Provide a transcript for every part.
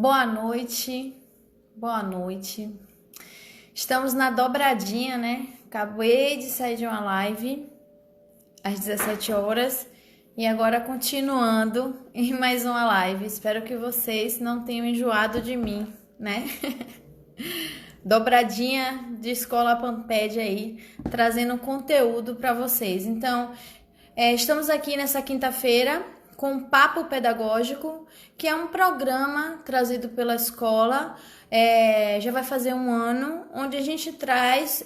Boa noite, boa noite. Estamos na dobradinha, né? Acabei de sair de uma live às 17 horas e agora continuando em mais uma live. Espero que vocês não tenham enjoado de mim, né? Dobradinha de Escola Pamped aí, trazendo conteúdo para vocês. Então, estamos aqui nessa quinta-feira com um Papo Pedagógico, que é um programa trazido pela escola, já vai fazer um ano, onde a gente traz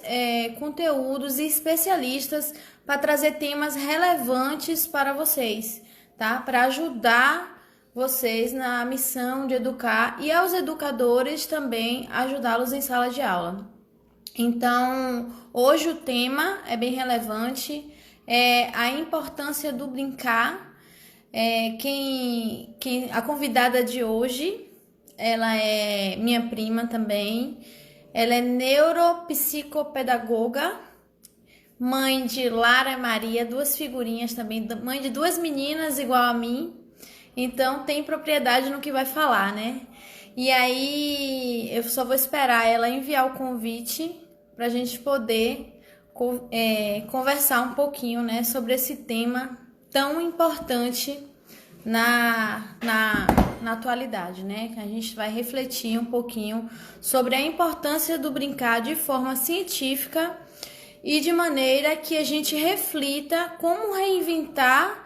conteúdos e especialistas para trazer temas relevantes para vocês, tá? Para ajudar vocês na missão de educar e aos educadores também ajudá-los em sala de aula. Então, hoje o tema é bem relevante, é a importância do brincar. A convidada de hoje, ela é minha prima também. Ela é neuropsicopedagoga, mãe de Lara e Maria, duas figurinhas também, mãe de duas meninas igual a mim. Então tem propriedade no que vai falar, né? E aí eu só vou esperar ela enviar o convite para a gente poder conversar um pouquinho, né, sobre esse tema tão importante na atualidade, né? Que a gente vai refletir um pouquinho sobre a importância do brincar de forma científica e de maneira que a gente reflita como reinventar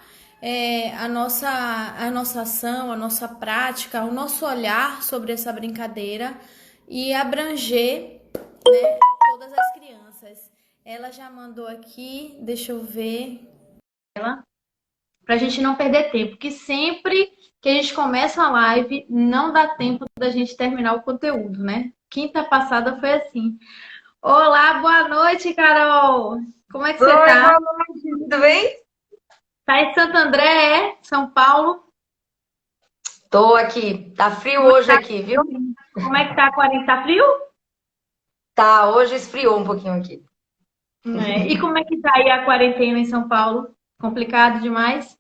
a nossa ação, a nossa prática, o nosso olhar sobre essa brincadeira e abranger, né, todas as crianças. Ela já mandou aqui, deixa eu ver, para a gente não perder tempo, que sempre que a gente começa a live, não dá tempo da gente terminar o conteúdo, né? Quinta passada foi assim. Olá, boa noite, Carol! Como é que você Oi, tá? boa noite, tudo bem? Tá em Santo André, São Paulo? Tô aqui. Tá frio Como é que hoje tá, aqui, viu? como é que tá a quarentena? Tá frio? Tá, hoje esfriou um pouquinho aqui. E como é que tá aí a quarentena em São Paulo? Complicado demais?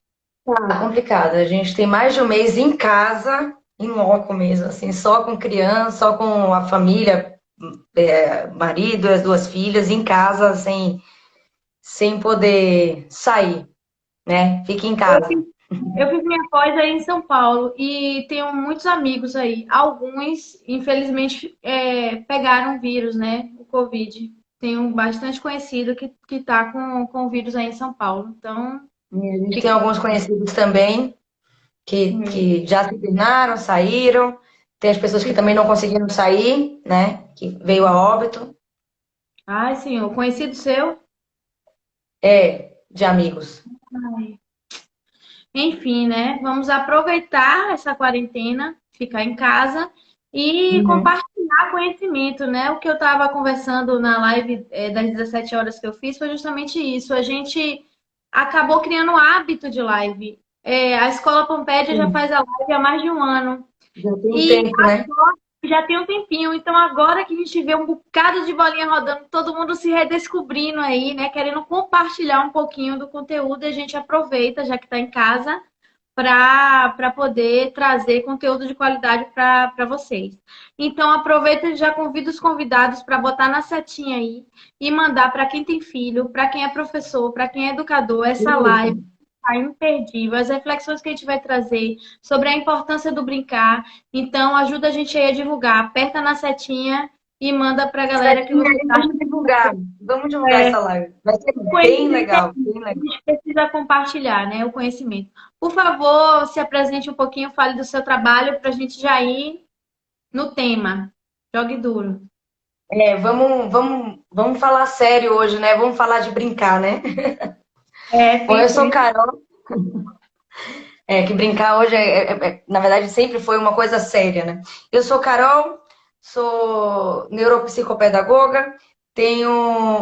Tá complicado. A gente tem mais de um mês em casa, em loco mesmo, assim, só com criança, só com a família, marido, as duas filhas, em casa, sem poder sair, né? Fica em Eu casa. fiz, eu fiz minha pós aí em São Paulo e tenho muitos amigos aí. Alguns, infelizmente, pegaram o vírus, né? O Covid. Tenho bastante conhecido que tá com o vírus aí em São Paulo. Então, E a gente tem fica. alguns conhecidos também que já se internaram, saíram. Tem as pessoas que também não conseguiram sair, né? Que veio a óbito. Ai, senhor, conhecido seu? De amigos. Ai. Enfim, né? Vamos aproveitar essa quarentena, ficar em casa e Uhum. compartilhar conhecimento, né? O que eu estava conversando na live das 17 horas que eu fiz foi justamente isso. A gente acabou criando um hábito de live. A Escola Pampédia já Sim. faz a live há mais de um ano. Já tem um E tempo, né? já tem um tempinho, então agora que a gente vê um bocado de bolinha rodando, todo mundo se redescobrindo aí, né? Querendo compartilhar um pouquinho do conteúdo, a gente aproveita, já que está em casa, para poder trazer conteúdo de qualidade para vocês. Então aproveita e já convida os convidados para botar na setinha aí e mandar para quem tem filho, para quem é professor, para quem é educador, essa Isso. live. Tá imperdível. As reflexões que a gente vai trazer sobre a importância do brincar, então, ajuda a gente aí a divulgar. Aperta na setinha e manda pra galera que Setinha você aí, acha vamos divulgar. Vamos divulgar que essa live. Vai ser o bem conhecimento legal, bem a legal. gente precisa compartilhar, né? O conhecimento. Por favor, se apresente um pouquinho, fale do seu trabalho para a gente já ir no tema. Jogue duro. Vamos falar sério hoje, né? Vamos falar de brincar, né? Bom, eu Penso sou isso. Carol. Que brincar hoje, na verdade, sempre foi uma coisa séria, né? Eu sou Carol, sou neuropsicopedagoga, tenho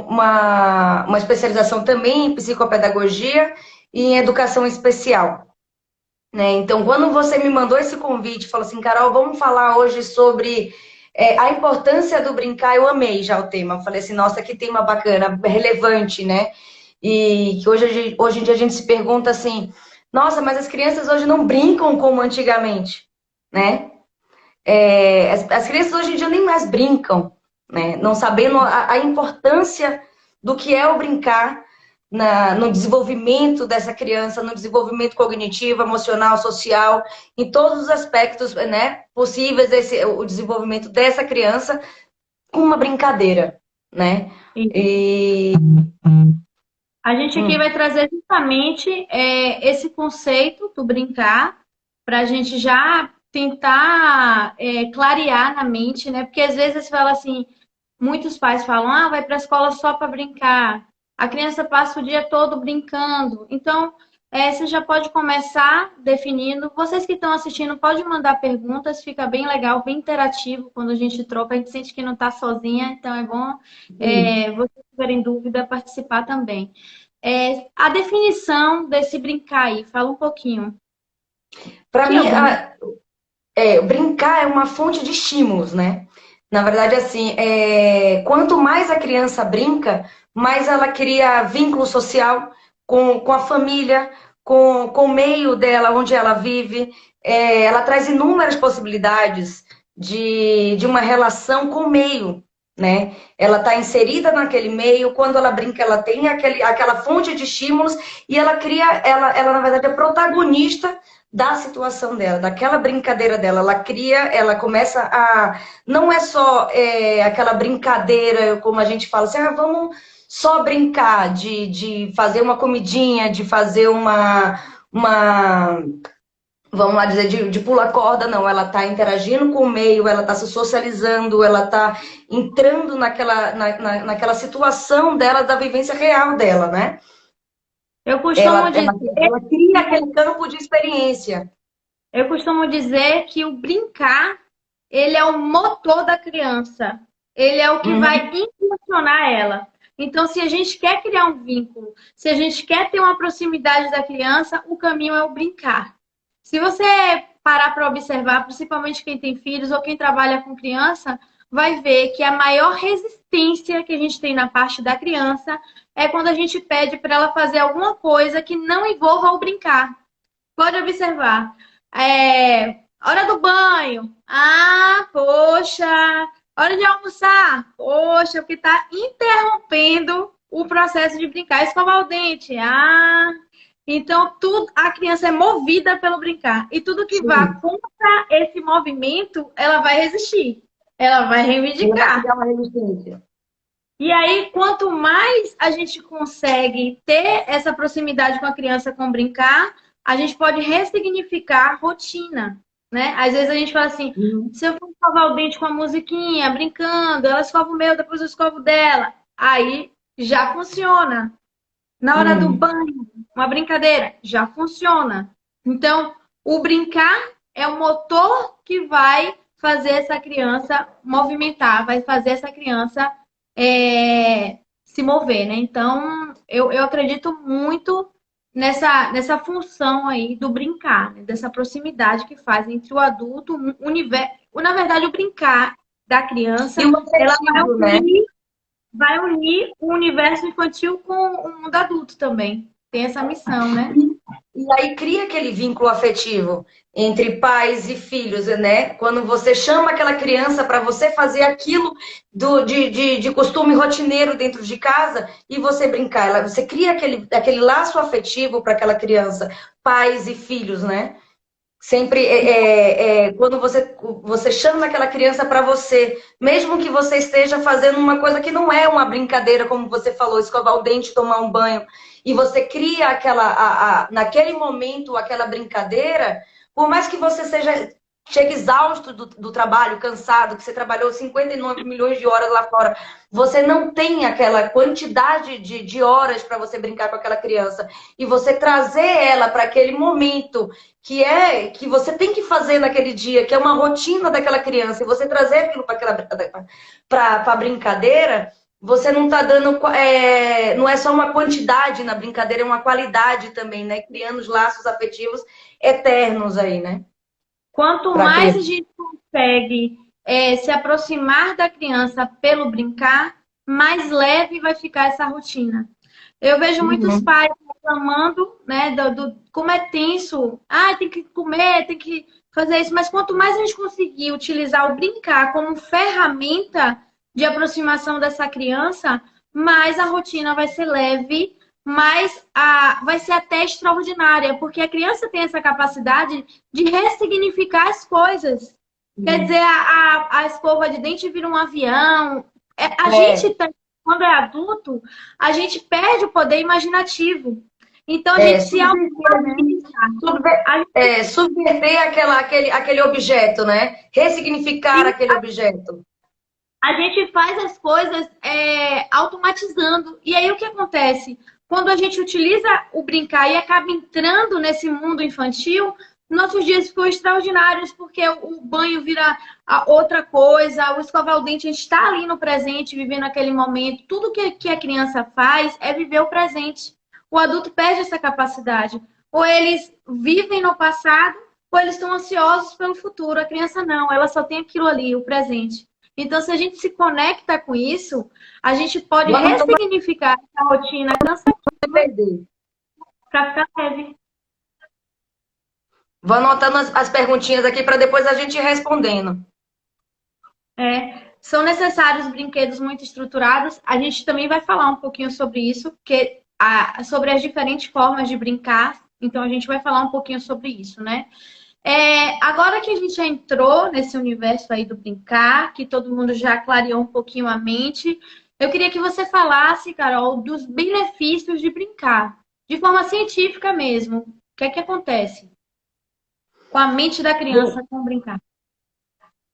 uma especialização também em psicopedagogia e em educação especial, né? Então, quando você me mandou esse convite, falou assim, Carol, vamos falar hoje sobre a importância do brincar, eu amei já o tema. Eu falei assim, nossa, que tema bacana, relevante, né? E que hoje em dia a gente se pergunta assim, nossa, mas as crianças hoje não brincam como antigamente, né? as crianças hoje em dia nem mais brincam, né? Não sabendo a importância do que é o brincar no desenvolvimento dessa criança, no desenvolvimento cognitivo, emocional, social, em todos os aspectos, né, possíveis, o desenvolvimento dessa criança com uma brincadeira, né? E E a gente aqui vai trazer justamente esse conceito do brincar para a gente já tentar clarear na mente, né? Porque às vezes você fala assim, muitos pais falam, ah, vai para a escola só para brincar. A criança passa o dia todo brincando. Então, você já pode começar definindo. Vocês que estão assistindo, pode mandar perguntas, fica bem legal, bem interativo quando a gente troca. A gente sente que não está sozinha, então é bom vocês tiverem dúvida participar também. A definição desse brincar aí, fala um pouquinho. O para que é mim, o brincar? brincar é uma fonte de estímulos, né? Na verdade, assim, quanto mais a criança brinca, mais ela cria vínculo social com a família, com o meio dela, onde ela vive. Ela traz inúmeras possibilidades de uma relação com o meio, né? Ela está inserida naquele meio, quando ela brinca, ela tem aquela fonte de estímulos e ela cria, ela na verdade é protagonista da situação dela, daquela brincadeira dela. Ela cria, ela começa a. Não é só aquela brincadeira, como a gente fala assim, vamos só brincar de fazer uma comidinha, de fazer uma vamos lá dizer, de pular corda, não. Ela está interagindo com o meio, ela está se socializando, ela está entrando naquela situação dela, da vivência real dela, né? Eu costumo Ela, ela, dizer ela cria aquele campo de experiência. Eu costumo dizer que o brincar, ele é o motor da criança. Ele é o que vai Uhum. impulsionar ela. Então, se a gente quer criar um vínculo, se a gente quer ter uma proximidade da criança, o caminho é o brincar. Se você parar para observar, principalmente quem tem filhos ou quem trabalha com criança, vai ver que a maior resistência que a gente tem na parte da criança é quando a gente pede para ela fazer alguma coisa que não envolva o brincar. Pode observar. Hora do banho. Ah, poxa. Hora de almoçar. Poxa, porque está interrompendo o processo de brincar. Escovar o dente. Ah. Então, tudo, a criança é movida pelo brincar. E tudo que vá Sim. contra esse movimento, ela vai resistir. Ela vai Ela vai reivindicar. criar uma resistência. E aí, quanto mais a gente consegue ter essa proximidade com a criança com brincar, a gente pode ressignificar a rotina, né? Às vezes a gente fala assim, Uhum. se eu for escovar o dente com a musiquinha, brincando, ela escova o meu, depois eu escovo o dela. Aí já funciona. Na hora do Uhum. banho, uma brincadeira, já funciona. Então, o brincar é o motor que vai fazer essa criança movimentar, vai fazer essa criança se mover, né? Então, eu acredito muito nessa função aí do brincar, né? Dessa proximidade que faz entre o adulto, o universo. Na verdade, o brincar da E criança, o ela afetivo, né? vai unir o universo infantil com o mundo adulto também. Tem essa missão, né? E aí cria aquele vínculo afetivo entre pais e filhos, né? Quando você chama aquela criança para você fazer aquilo de costume rotineiro dentro de casa e você brincar, você cria aquele laço afetivo para aquela criança, pais e filhos, né? Sempre quando você chama aquela criança para você, mesmo que você esteja fazendo uma coisa que não é uma brincadeira, como você falou, escovar o dente, tomar um banho, e você cria naquele momento aquela brincadeira, por mais que você chegue exausto do trabalho, cansado, que você trabalhou 59 milhões de horas lá fora, você não tem aquela quantidade de horas para você brincar com aquela criança, e você trazer ela para aquele momento que você tem que fazer naquele dia, que é uma rotina daquela criança, e você trazer aquilo para a brincadeira, você não está dando. Não é só uma quantidade na brincadeira, é uma qualidade também, né? Criando os laços afetivos eternos aí, né? Quanto Para mais a criança. gente consegue se aproximar da criança pelo brincar, mais leve vai ficar essa rotina. Eu vejo muitos Uhum. pais reclamando, né, como é tenso. Ah, tem que comer, tem que fazer isso. Mas quanto mais a gente conseguir utilizar o brincar como ferramenta de aproximação dessa criança, mais a rotina vai ser leve, vai ser até extraordinária, porque a criança tem essa capacidade de ressignificar as coisas. Quer dizer, a escova de dente vira um avião. A É, gente, quando é adulto, a gente perde o poder imaginativo. Então a é, gente se subverter, né? automatiza. Subver- A, subverter aquele objeto, né? Ressignificar aquele objeto. a gente faz as coisas automatizando. E aí o que acontece? Quando a gente utiliza o brincar e acaba entrando nesse mundo infantil, nossos dias ficam extraordinários, porque o banho vira outra coisa, o escovar o dente, a gente está ali no presente, vivendo aquele momento. Tudo que a criança faz é viver o presente. O adulto perde essa capacidade. Ou eles vivem no passado, ou eles estão ansiosos pelo futuro. A criança não, ela só tem aquilo ali, o presente. Então, se a gente se conecta com isso, a gente pode Vou anotando ressignificar essa rotina para cansativa perder. para ficar leve. Vou anotando as perguntinhas aqui para depois a gente ir respondendo. São necessários brinquedos muito estruturados. A gente também vai falar um pouquinho sobre isso, sobre as diferentes formas de brincar. Então, a gente vai falar um pouquinho sobre isso, né? Agora que a gente já entrou nesse universo aí do brincar, que todo mundo já clareou um pouquinho a mente, eu queria que você falasse, Carol, dos benefícios de brincar, de forma científica mesmo. O que é que acontece com a mente da Bom, criança com brincar?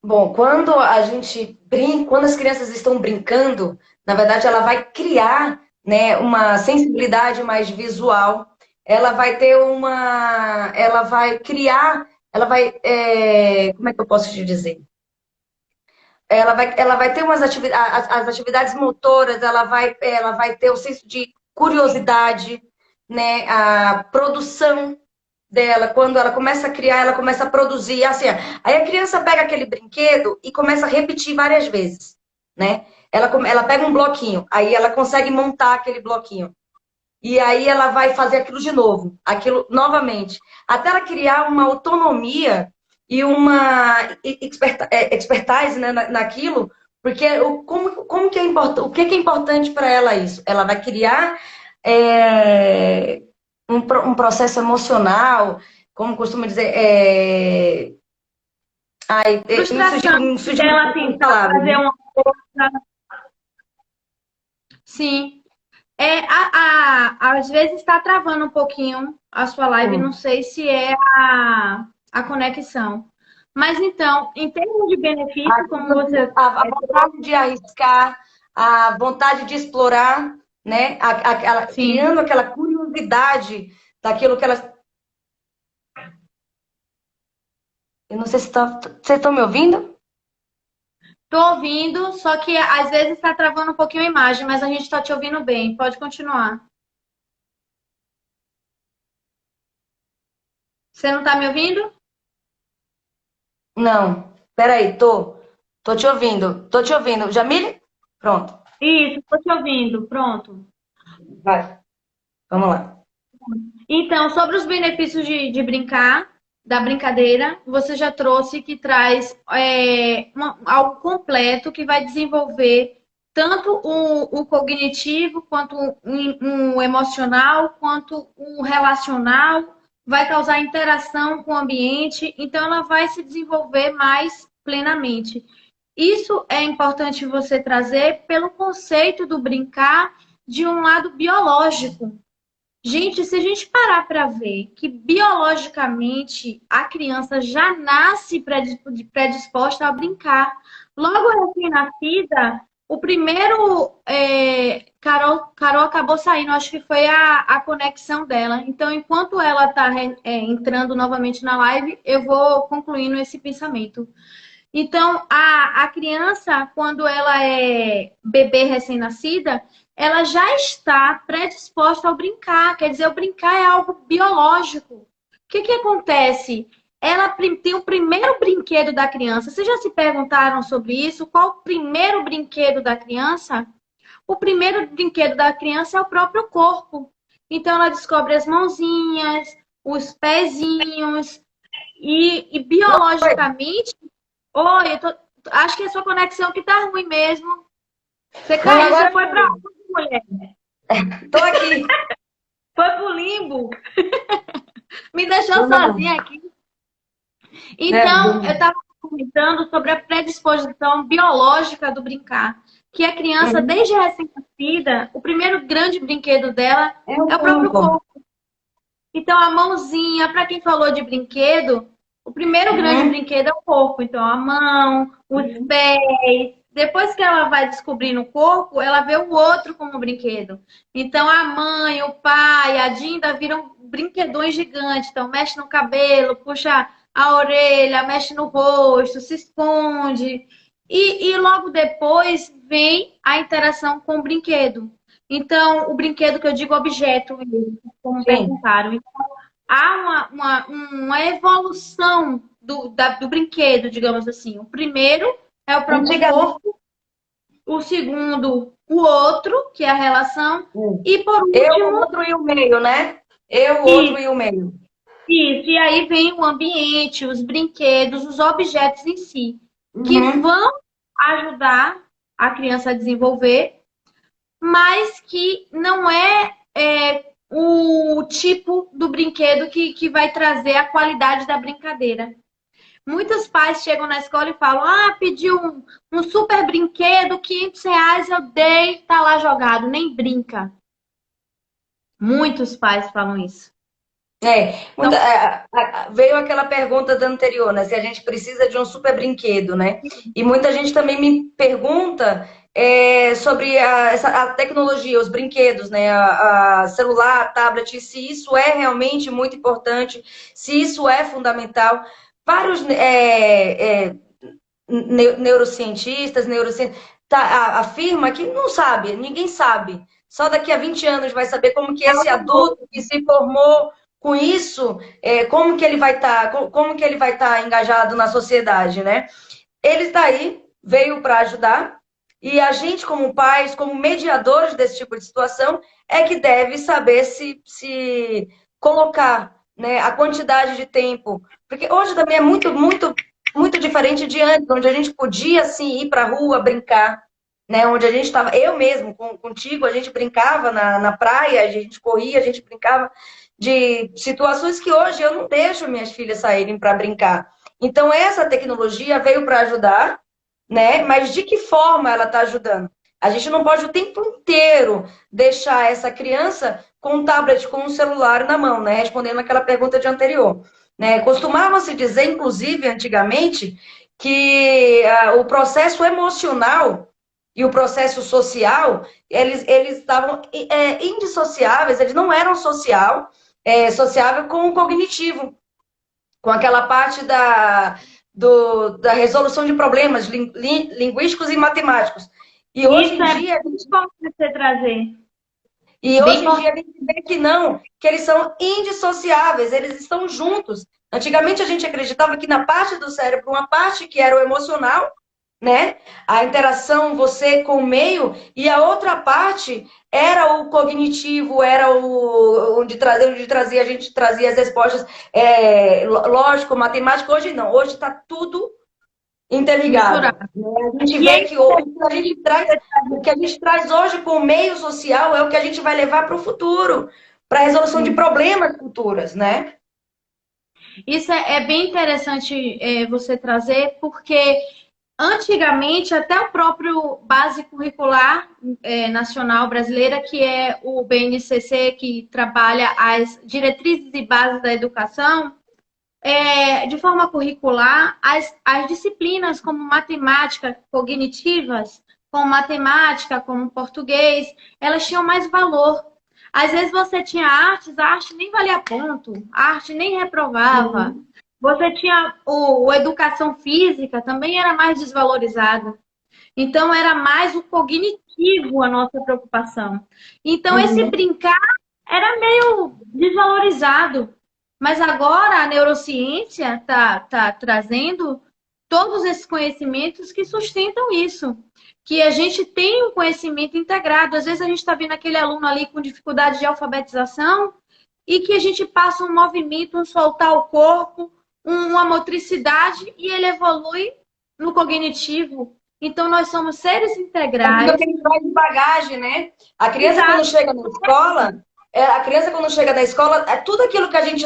bom, quando a gente brinca, quando as crianças estão brincando, na verdade ela vai criar, né, uma sensibilidade mais visual. Ela vai ter ela vai criar, como é que eu posso te dizer? Ela vai ter as atividades motoras, ela vai ter o senso de curiosidade, né? A produção dela, quando ela começa a criar, ela começa a produzir, assim, aí a criança pega aquele brinquedo e começa a repetir várias vezes, né? Ela pega um bloquinho, aí ela consegue montar aquele bloquinho. E aí ela vai fazer aquilo de novo, aquilo novamente, até ela criar uma autonomia e uma expertise, né, naquilo, porque como que é importante, o que é importante para ela isso? Ela vai criar um processo emocional, como costuma dizer, Frustração me surgiu dela uma tentar palavra, fazer né? uma coisa. Sim. Às vezes está travando um pouquinho a sua live, não Sim. sei se é a conexão. Mas então, em termos de benefício, como você. A vontade de arriscar, a vontade de explorar, né? Sim, Criando aquela curiosidade daquilo que elas. Eu não sei se vocês estão me ouvindo? estou ouvindo, só que às vezes está travando um pouquinho a imagem, mas a gente está te ouvindo bem. Pode continuar. Você não está me ouvindo? Não. Peraí, tô. Tô te ouvindo. Tô te ouvindo. Jamile? Pronto. Isso, estou te ouvindo. Pronto. Vai. Vamos lá. Então, sobre os benefícios de brincar, da brincadeira, você já trouxe que traz algo completo que vai desenvolver tanto o cognitivo, quanto o emocional, quanto o relacional, vai causar interação com o ambiente, então ela vai se desenvolver mais plenamente. Isso é importante você trazer pelo conceito do brincar de um lado biológico. Gente, se a gente parar para ver que biologicamente a criança já nasce predisposta a brincar. Logo recém-nascida, o primeiro. Carol acabou saindo, acho que foi a conexão dela. Então, enquanto ela está entrando novamente na live, eu vou concluindo esse pensamento. Então, a criança, quando ela é bebê recém-nascida, ela já está predisposta ao brincar. Quer dizer, o brincar é algo biológico. O que acontece? Ela tem o primeiro brinquedo da criança. Vocês já se perguntaram sobre isso? Qual o primeiro brinquedo da criança? o primeiro brinquedo da criança é o próprio corpo. Então, ela descobre as mãozinhas, os pezinhos, e Oi, biologicamente. Oi, acho que é a sua conexão que tá ruim mesmo. Você não, caiu, você agora foi pra onde, mulher? tô aqui. Foi pro limbo? Me deixou Não, não, sozinha aqui. né? Então, eu estava comentando sobre a predisposição biológica do brincar. Que a criança, Uhum. desde recém-nascida, o primeiro grande brinquedo dela É o é o próprio corpo. corpo. Então, a mãozinha, para quem falou de brinquedo, o primeiro grande Uhum. brinquedo é o corpo. Então, a mão, os Uhum. pés. Depois que ela vai descobrindo o corpo, ela vê o outro como brinquedo. Então, a mãe, o pai, a Dinda viram brinquedões gigantes. Então, mexe no cabelo, puxa a orelha, mexe no rosto, se esconde. E logo depois vem a interação com o brinquedo. Então, o brinquedo que eu digo objeto, mesmo, como Sim. perguntaram. Então, há uma evolução do brinquedo, digamos assim. O primeiro é o próprio Antigamente. corpo, o segundo, o outro, que é a relação, Hum. e por Eu, o último, outro e o meio, né? Eu, o outro isso, e o meio. isso. E aí vem o ambiente, os brinquedos, os objetos em si, que Uhum. vão ajudar a criança a desenvolver, mas que não é o tipo do brinquedo que vai trazer a qualidade da brincadeira. Muitos pais chegam na escola e falam: Ah, pedi um super brinquedo, R$ 500 eu dei, tá lá jogado, nem brinca. Muitos pais falam isso. Então, Veio aquela pergunta da anterior, né? Se a gente precisa de um super brinquedo, né? E muita gente também me pergunta sobre a tecnologia, os brinquedos, né? A celular, tablet, se isso é realmente muito importante, se isso é fundamental. Vários neurocientistas, afirma que não sabe, ninguém sabe. Só daqui a 20 anos vai saber como que esse adulto que se formou com isso, como que ele vai estar, como que ele vai estar engajado na sociedade, né? Ele está aí, veio para ajudar, e a gente, como pais, como mediadores desse tipo de situação, é que deve saber se colocar, né, a quantidade de tempo. Porque hoje também é muito diferente de antes, onde a gente podia, assim, ir para a rua, brincar, né? Onde a gente estava, eu mesmo, contigo, a gente brincava na praia, a gente corria, a gente brincava de situações que hoje eu não deixo minhas filhas saírem para brincar. Então, essa tecnologia veio para ajudar, né? Mas de que forma ela está ajudando? A gente não pode o tempo inteiro deixar essa criança com um tablet, com um celular na mão, né? Respondendo aquela pergunta de anterior. Né? Costumava-se dizer, inclusive, antigamente, que o processo emocional e o processo social, eles estavam indissociáveis, eles não eram sociável com o cognitivo, com aquela parte da resolução de problemas linguísticos e matemáticos. E hoje isso em é dia, bem importante você trazer. e Bem hoje em dia importante. a gente vê que não, que eles são indissociáveis, eles estão juntos. Antigamente a gente acreditava que na parte do cérebro, uma parte que era o emocional, né? A interação você com o meio, e a outra parte era o cognitivo, era o onde trazia, a gente trazia as respostas lógico, matemático. Hoje não, hoje está tudo interligado. Misturado. Né? A gente E vê aí, que o que a gente traz hoje com o meio social é o que a gente vai levar para o futuro, para a resolução de problemas futuros, né? isso é bem interessante você trazer, porque antigamente, até o próprio Base Curricular Nacional Brasileira, que é o BNCC, que trabalha as diretrizes e bases da educação, de forma curricular, as disciplinas como matemática cognitivas, como matemática, como português, elas tinham mais valor. Às vezes você tinha artes, a arte nem valia ponto, a arte nem reprovava. Uhum. Você tinha o educação física, também era mais desvalorizada. Então era mais o cognitivo a nossa preocupação. Então esse Uhum. brincar era meio desvalorizado. Mas agora a neurociência está trazendo todos esses conhecimentos que sustentam isso. Que a gente tem um conhecimento integrado. Às vezes a gente está vendo aquele aluno ali com dificuldade de alfabetização e que a gente passa um movimento, um soltar o corpo, uma motricidade e ele evolui no cognitivo. Então, nós somos seres Aquilo integrais. que a gente traz de bagagem, né? A criança, Exato. quando chega na escola, a criança, quando chega na escola, é tudo aquilo que a gente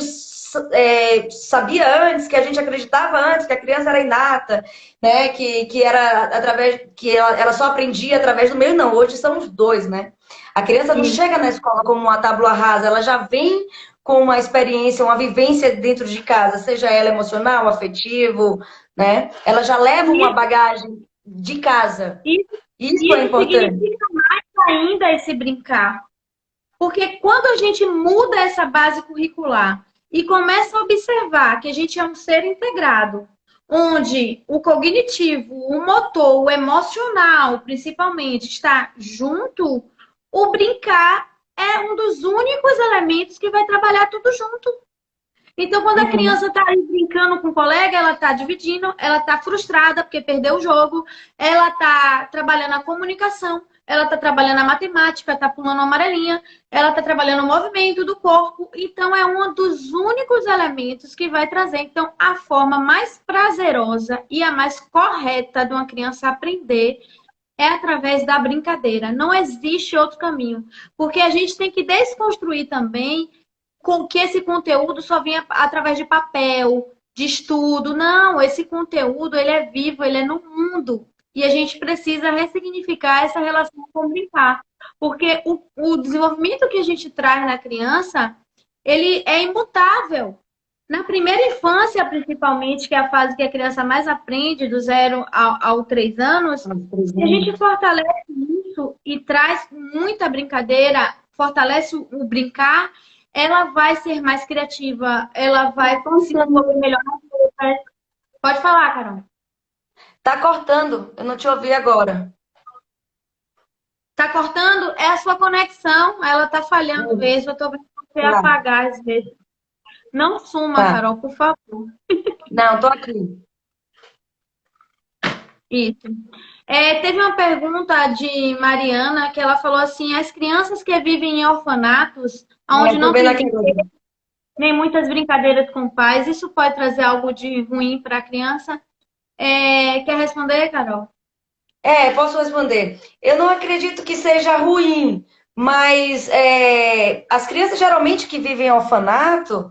sabia antes, que a gente acreditava antes, que a criança era inata, né? Que era através, que ela só aprendia através do meio, não. Hoje são os dois, né? A criança não chega na escola como uma tábua rasa, ela já vem com uma experiência, uma vivência dentro de casa, seja ela emocional, afetivo, né? Ela já leva uma bagagem de casa. Isso é importante. Significa mais ainda esse brincar. Porque quando a gente muda essa base curricular e começa a observar que a gente é um ser integrado, onde o cognitivo, o motor, o emocional, principalmente, está junto, o brincar é um dos únicos elementos que vai trabalhar tudo junto. Então, quando a criança está aí brincando com o colega, ela está dividindo, ela está frustrada porque perdeu o jogo, ela está trabalhando a comunicação, ela está trabalhando a matemática, está pulando a amarelinha, ela está trabalhando o movimento do corpo. Então, é um dos únicos elementos que vai trazer, então, a forma mais prazerosa e a mais correta de uma criança aprender é através da brincadeira. Não existe outro caminho. Porque a gente tem que desconstruir também com que esse conteúdo só vinha através de papel, de estudo. Não, esse conteúdo ele é vivo, ele é no mundo. E a gente precisa ressignificar essa relação com o brincar. Porque o desenvolvimento que a gente traz na criança, ele é imutável. Na primeira infância, principalmente, que é a fase que a criança mais aprende, do 0 ao 3 anos, se a gente fortalece isso e traz muita brincadeira, fortalece o brincar, ela vai ser mais criativa, ela vai se desenvolver melhor. Pode falar, Carol. Tá cortando, eu não te ouvi agora. Tá cortando? É a sua conexão, ela tá falhando mesmo. Eu tô vendo você apagar às vezes. Não suma, Tá. Carol, por favor. Não, tô aqui. Isso. Teve uma pergunta de Mariana que ela falou assim: as crianças que vivem em orfanatos, onde não tem nem muitas brincadeiras com pais, isso pode trazer algo de ruim para a criança? Quer responder, Carol? Posso responder. Eu não acredito que seja ruim, mas as crianças geralmente que vivem em orfanato,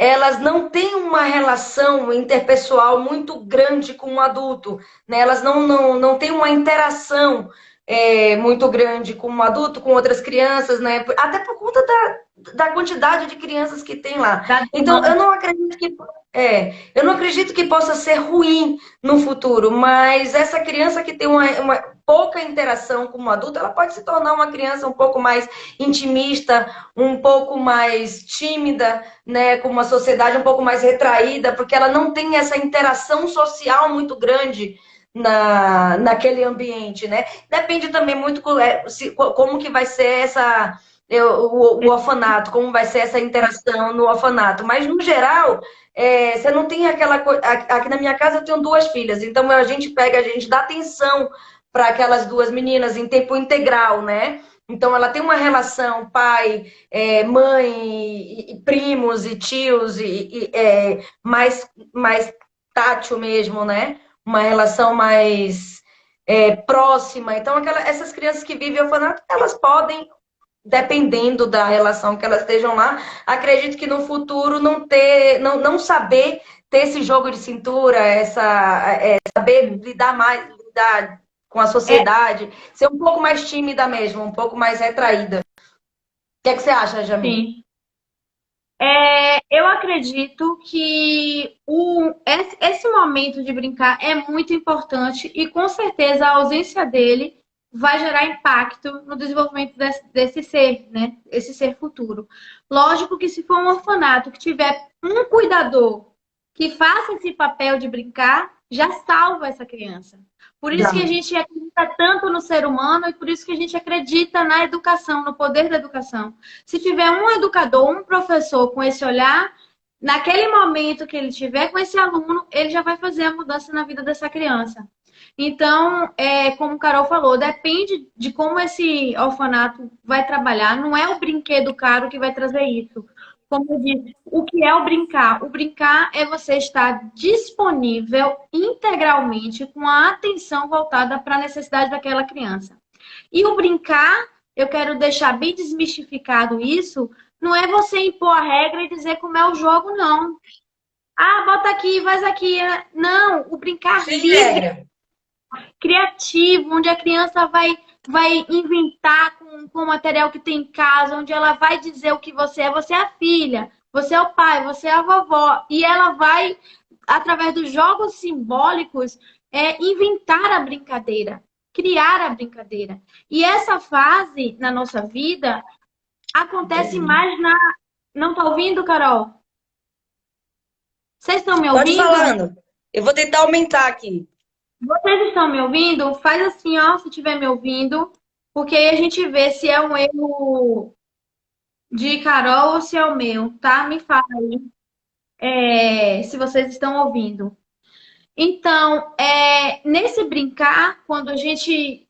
elas não têm uma relação interpessoal muito grande com o adulto, né? Elas não têm uma interação muito grande com o adulto, com outras crianças, né? Até por conta da quantidade de crianças que tem lá. Então, eu não acredito que possa ser ruim no futuro, mas essa criança que tem uma pouca interação com o adulto, ela pode se tornar uma criança um pouco mais intimista, um pouco mais tímida, né, com uma sociedade um pouco mais retraída, porque ela não tem essa interação social muito grande naquele ambiente, né? Depende também muito como que vai ser o orfanato, como vai ser essa interação no orfanato. Mas, no geral, você não tem aquela coisa. Aqui na minha casa eu tenho duas filhas, então a gente dá atenção para aquelas duas meninas em tempo integral, né? Então ela tem uma relação pai, mãe, e primos e tios, mais tátil mesmo, né? Uma relação mais próxima. Então, essas crianças que vivem em orfanato, elas podem, dependendo da relação que elas estejam lá, acredito que no futuro não saber ter esse jogo de cintura, saber lidar com a sociedade, ser um pouco mais tímida mesmo, um pouco mais retraída. O que é que você acha, Jamil? Sim. Eu acredito que esse momento de brincar é muito importante e com certeza a ausência dele vai gerar impacto no desenvolvimento desse ser, né? Esse ser futuro. Lógico que se for um orfanato que tiver um cuidador que faça esse papel de brincar, já salva essa criança. Por isso que a gente acredita tanto no ser humano e por isso que a gente acredita na educação, no poder da educação. Se tiver um educador, um professor com esse olhar, naquele momento que ele tiver com esse aluno, ele já vai fazer a mudança na vida dessa criança. Então, como o Carol falou, depende de como esse orfanato vai trabalhar. Não é o brinquedo caro que vai trazer isso. Como eu disse, o que é o brincar? O brincar é você estar disponível integralmente, com a atenção voltada para a necessidade daquela criança. E o brincar, eu quero deixar bem desmistificado isso, não é você impor a regra e dizer como é o jogo, não. Ah, bota aqui, faz aqui. Não, o brincar Sem livre, regra. criativo, onde a criança vai inventar com o material que tem em casa, onde ela vai dizer o que você é a filha, você é o pai, você é a vovó, e ela vai, através dos jogos simbólicos, inventar a brincadeira, criar a brincadeira. E essa fase na nossa vida acontece Entendi. mais na. Não tá ouvindo, Carol? Vocês estão me Pode ir ouvindo? falando. Eu vou tentar aumentar aqui. Vocês estão me ouvindo? Faz assim, ó, se estiver me ouvindo, porque aí a gente vê se é um erro de Carol ou se é o meu, tá? Me fala aí, se vocês estão ouvindo. Então, nesse brincar, quando a gente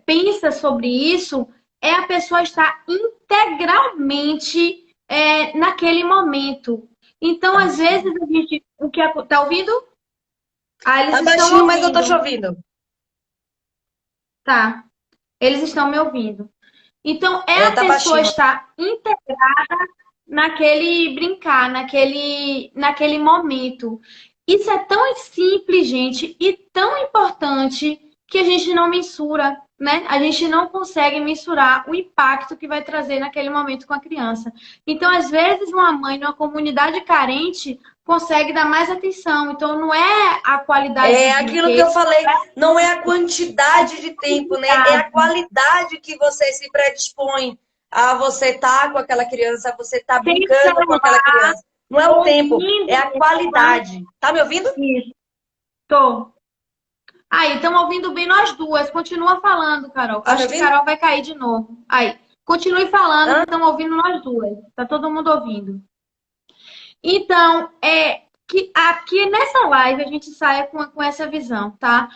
pensa sobre isso, é a pessoa estar integralmente naquele momento. Então, Tá, às vezes, a gente. Tá ouvindo? Ah, eles tá estão baixinho, mas eu tô te ouvindo. ouvindo. Tá. Eles estão me ouvindo. Então, é É, a tá pessoa baixinho. estar integrada naquele brincar, naquele momento. Isso é tão simples, gente, e tão importante que a gente não mensura, né? A gente não consegue mensurar o impacto que vai trazer naquele momento com a criança. Então, às vezes, uma mãe numa comunidade carente consegue dar mais atenção. Então, não é a qualidade É dos aquilo que eu brinquedos, falei, não é a quantidade de tempo, né? É a qualidade que você se predispõe a você estar com aquela criança, a você estar sem brincando com aquela celular, criança. Não é o tempo, é ouvindo a ela. qualidade. Tá me ouvindo? Isso. Tô. Aí, estamos ouvindo bem nós duas. Continua falando, Carol. Tá me Acho que ouvindo? Carol vai cair de novo. Aí, continue falando que Hã? estamos ouvindo nós duas. Tá todo mundo ouvindo. Então, que aqui nessa live a gente saia com essa visão, tá?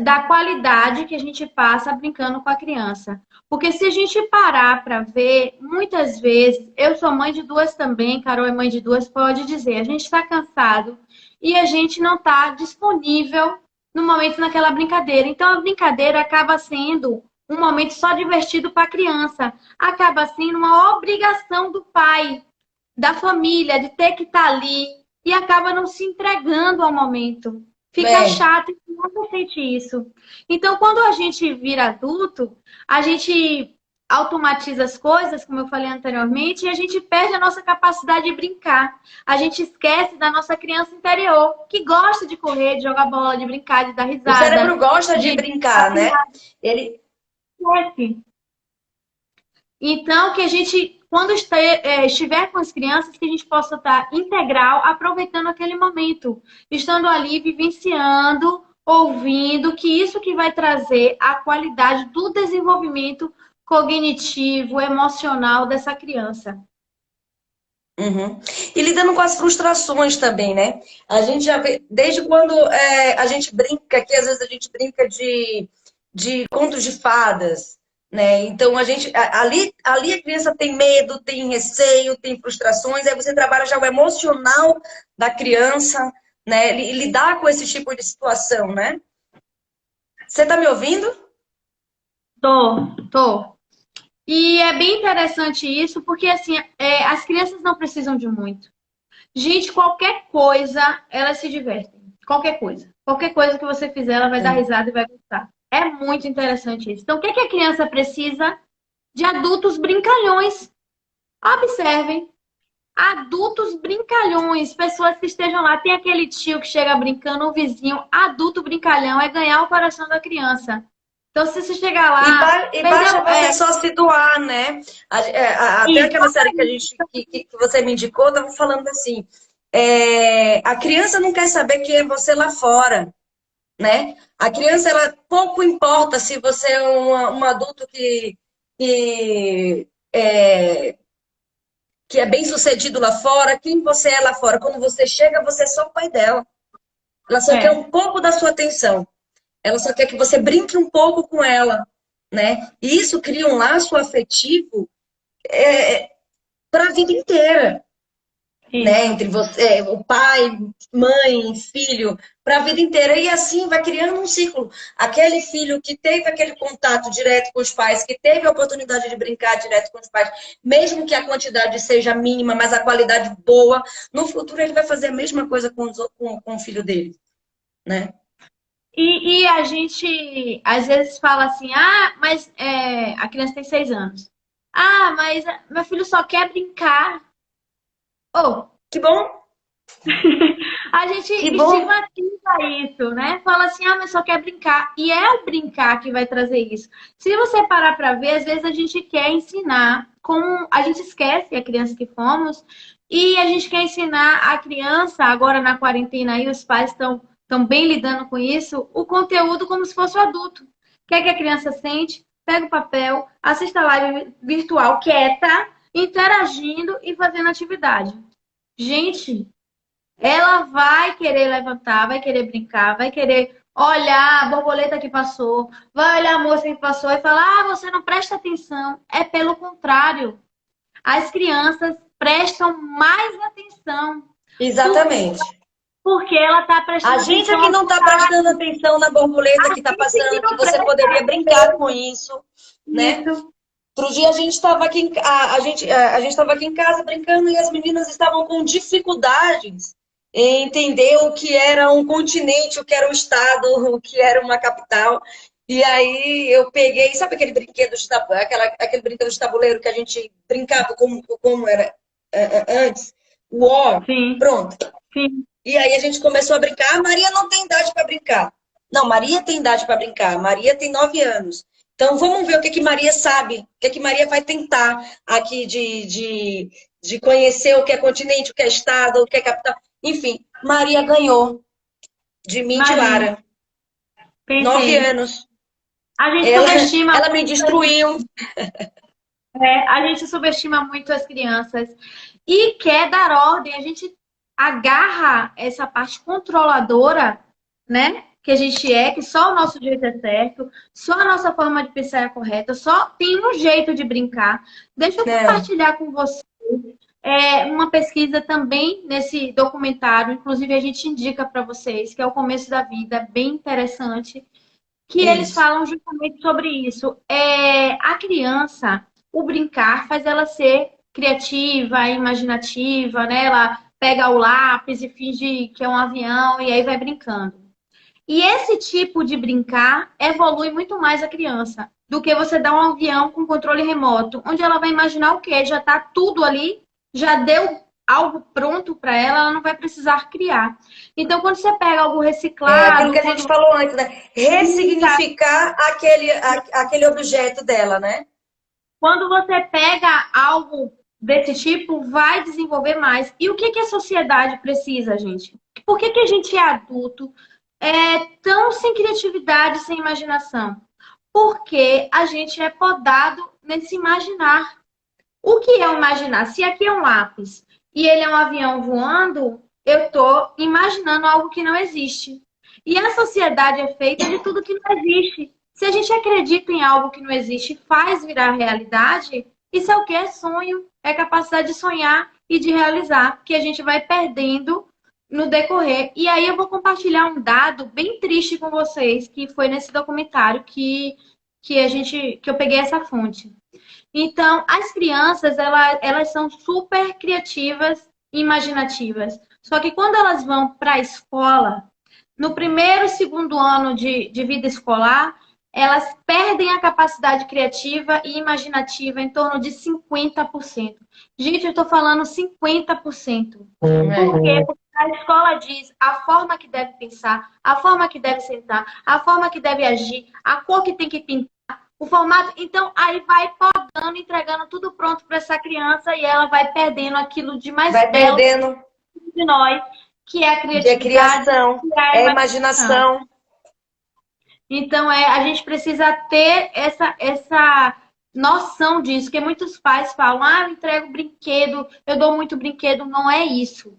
Da qualidade que a gente passa brincando com a criança. Porque se a gente parar para ver, muitas vezes, eu sou mãe de duas também, Carol é mãe de duas, pode dizer, a gente está cansado e a gente não está disponível no momento naquela brincadeira. Então a brincadeira acaba sendo um momento só divertido para a criança, acaba sendo uma obrigação do pai da família, de ter que estar ali e acaba não se entregando ao momento. Fica É. chato e não sente isso. Então, quando a gente vira adulto, a gente automatiza as coisas, como eu falei anteriormente, e a gente perde a nossa capacidade de brincar. A gente esquece da nossa criança interior, que gosta de correr, de jogar bola, de brincar, de dar O risada, cérebro gosta de de brincar, né? Ele, esquece. Então, que a gente, quando estiver com as crianças, que a gente possa estar integral, aproveitando aquele momento, estando ali, vivenciando, ouvindo, que isso que vai trazer a qualidade do desenvolvimento cognitivo, emocional dessa criança. Uhum. E lidando com as frustrações também, né? A gente já vê, desde quando a gente brinca, que às vezes a gente brinca de contos de fadas, né? Então ali a criança tem medo, tem receio, tem frustrações, aí você trabalha já o emocional da criança, né? Lidar com esse tipo de situação, né? Você tá me ouvindo? Tô. E é bem interessante isso, porque assim, as crianças não precisam de muito. Gente, qualquer coisa, elas se divertem. Qualquer coisa. Qualquer coisa que você fizer, ela vai dar Sim. risada e vai gostar. É muito interessante isso. Então, o que que a criança precisa? De adultos brincalhões. Observem. Adultos brincalhões. Pessoas que estejam lá. Tem aquele tio que chega brincando, o vizinho. Adulto brincalhão é ganhar o coração da criança. Então, se você chegar lá, E basta perdeu. você só se doar, né? Até Isso. aquela série que você me indicou, tava falando assim. A criança não quer saber quem é você lá fora, né? A criança, ela pouco importa se você é um adulto que que é bem-sucedido lá fora, quem você é lá fora. Quando você chega, você é só o pai dela. Ela só quer É, um pouco da sua atenção. Ela só quer que você brinque um pouco com ela, né? E isso cria um laço afetivo para a vida inteira, né? isso. Entre você, o pai, mãe, filho, para a vida inteira. E assim vai criando um ciclo. Aquele filho que teve aquele contato direto com os pais, que teve a oportunidade de brincar direto com os pais, mesmo que a quantidade seja mínima, mas a qualidade boa, no futuro ele vai fazer a mesma coisa com o filho dele, né? E a gente às vezes fala assim, ah, mas a criança tem 6 anos. Ah, mas meu filho só quer brincar. Oh, Que bom, a gente que bom. estigmatiza isso, né? Fala assim, ah, mas só quer brincar. E é o brincar que vai trazer isso. Se você parar para ver, às vezes a gente quer ensinar, como a gente esquece a criança que fomos, e a gente quer ensinar a criança, agora na quarentena aí, os pais estão bem lidando com isso, o conteúdo como se fosse o adulto. Quer que a criança sente, pega o papel, assista a live virtual quieta, interagindo e fazendo atividade. Gente, ela vai querer levantar, vai querer brincar, vai querer olhar a borboleta que passou, vai olhar a moça que passou e falar: ah, você não presta atenção. É pelo contrário. As crianças prestam mais atenção. Por quê? Exatamente. Porque ela está A prestando gente atenção aqui ao não está contrário. prestando atenção na borboleta A que está gente que passando, que não você presta poderia brincar com atenção. isso, né? Isso. Outro dia a gente estava aqui, a gente estava aqui em casa brincando e as meninas estavam com dificuldades em entender o que era um continente, o que era um estado, o que era uma capital. E aí eu peguei, sabe aquele brinquedo aquele brinquedo de tabuleiro que a gente brincava como era antes? O War, Sim, pronto. sim. E aí a gente começou a brincar. A Maria não tem idade para brincar. Não, Maria tem idade para brincar. Maria tem 9 anos. Então vamos ver o que que Maria sabe, o que que Maria vai tentar aqui de conhecer o que é continente, o que é estado, o que é capital. Enfim, Maria ganhou de mim, de Imagine, Lara. nove pensei. anos. A gente Ela, subestima ela me destruiu. A gente subestima muito as crianças e quer dar ordem. A gente agarra essa parte controladora, né? Que a gente que só o nosso jeito é certo, só a nossa forma de pensar é correta, só tem um jeito de brincar. Deixa eu É, compartilhar com você uma pesquisa também nesse documentário, inclusive a gente indica para vocês, que é o Começo da Vida, bem interessante, que eles isso. falam justamente sobre isso. A criança, o brincar faz ela ser criativa, imaginativa, né? Ela pega o lápis e finge que é um avião e aí vai brincando. E esse tipo de brincar evolui muito mais a criança do que você dar um avião com controle remoto, onde ela vai imaginar o quê? Já está tudo ali, já deu algo pronto para ela, ela não vai precisar criar. Então, quando você pega algo É aquilo que reciclado, a gente quando falou antes, né? você Ressignificar aquele objeto dela, né? Quando você pega algo desse tipo, vai desenvolver mais. E o que que a sociedade precisa, gente? Por que que a gente é adulto, tão sem criatividade, sem imaginação? Porque a gente é podado nesse imaginar. O que é o imaginar? Se aqui é um lápis e ele é um avião voando, eu estou imaginando algo que não existe. E a sociedade é feita de tudo que não existe. Se a gente acredita em algo que não existe e faz virar realidade, isso é o que? É sonho, é capacidade de sonhar e de realizar, que a gente vai perdendo no decorrer. E aí eu vou compartilhar um dado bem triste com vocês, que foi nesse documentário que eu peguei essa fonte. Então, as crianças, elas são super criativas e imaginativas. Só que quando elas vão para a escola, no primeiro e segundo ano de vida escolar, elas perdem a capacidade criativa e imaginativa em torno de 50%. Gente, eu estou falando 50%. Por quê? Porque a escola diz a forma que deve pensar, a forma que deve sentar, a forma que deve agir, a cor que tem que pintar, o formato. Então, aí vai podando, entregando tudo pronto para essa criança e ela vai perdendo aquilo de mais Vai belo perdendo de nós, que é a de criatividade, criação, que é a é imaginação. imaginação. Então, a gente precisa ter essa noção disso, porque muitos pais falam, ah, eu entrego brinquedo, eu dou muito brinquedo. Não é isso.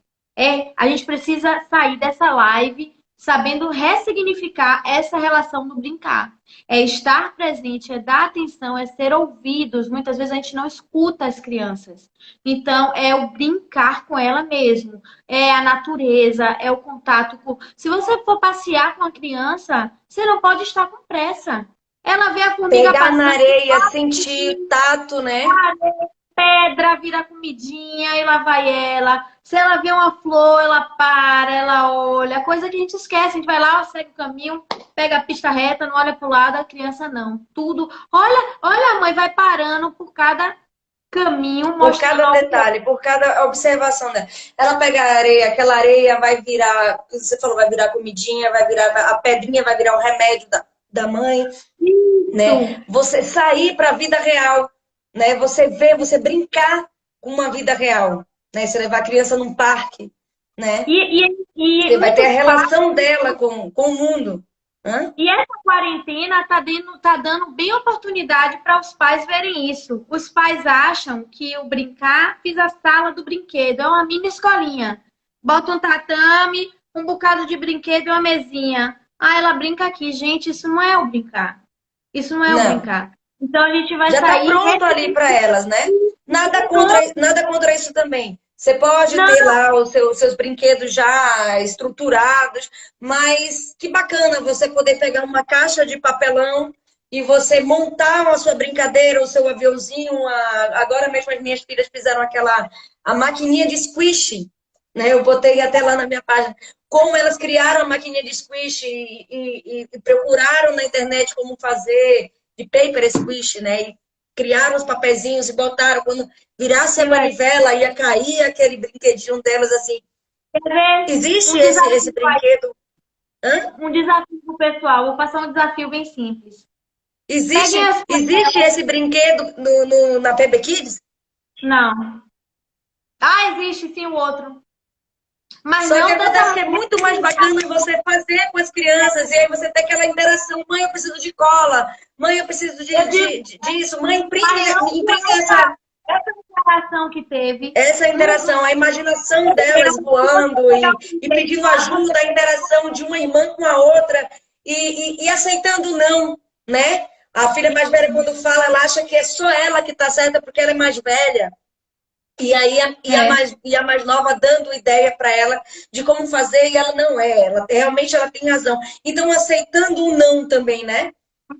A gente precisa sair dessa live sabendo ressignificar essa relação do brincar. É estar presente, é dar atenção, é ser ouvidos. Muitas vezes a gente não escuta as crianças. Então, é o brincar com ela mesmo. É a natureza, é o contato com... Se você for passear com a criança, você não pode estar com pressa. Ela vê a formiga Pegar na passando, areia, sentir tato, né? pedra, vira comidinha e lá vai ela. Se ela vê uma flor, ela para, ela olha. Coisa que a gente esquece. A gente vai lá, segue o caminho, pega a pista reta, não olha pro lado, a criança não. Tudo. Olha, olha, a mãe vai parando por cada caminho, Por mostrando cada detalhe, por cada observação dela. Ela pega a areia, aquela areia vai virar, você falou, vai virar comidinha, vai virar a pedrinha, vai virar o remédio da mãe, né? Você sair para a vida real, né? Você ver, você brincar com uma vida real, né? Você levar a criança num parque, né? Você vai ter a relação dela com o mundo. Hã? E essa quarentena tá dando bem oportunidade para os pais verem isso. Os pais acham que o brincar, fiz a sala do brinquedo, é uma mini escolinha. Bota um tatame, um bocado de brinquedo e uma mesinha. Ah, ela brinca aqui. Gente, isso não é o brincar. Isso não é o Não. brincar. Então a gente vai Já está sair... pronto ali para elas, né? Nada contra isso também. Você pode ter lá os seus brinquedos já estruturados, mas que bacana você poder pegar uma caixa de papelão e você montar a sua brincadeira, o seu aviãozinho. Agora mesmo as minhas filhas fizeram a maquininha de squish, né? Eu botei até lá na minha página. Como elas criaram a maquininha de squish e procuraram na internet como fazer de paper squish, né? E criaram os papezinhos e botaram. Quando virasse a manivela, ia cair aquele brinquedinho delas, assim. Existe esse brinquedo? Hã? Um desafio pro pessoal. Vou passar um desafio bem simples. Existe esse brinquedo na PB Kids? Não. Ah, existe sim o outro. Mas Só não que acontece que é muito mais bacana você fazer com as crianças, e aí você tem aquela interação, mãe, eu preciso de cola, mãe, eu preciso disso, mãe, imprime essa interação que teve. Essa interação, a imaginação delas voando e pedindo ajuda, a interação de uma irmã com a outra e aceitando não, né? A filha mais velha, quando fala, ela acha que é só ela que está certa porque ela é mais velha. E aí a mais nova dando ideia para ela de como fazer e ela não é. Realmente ela tem razão. Então, aceitando o não também, né?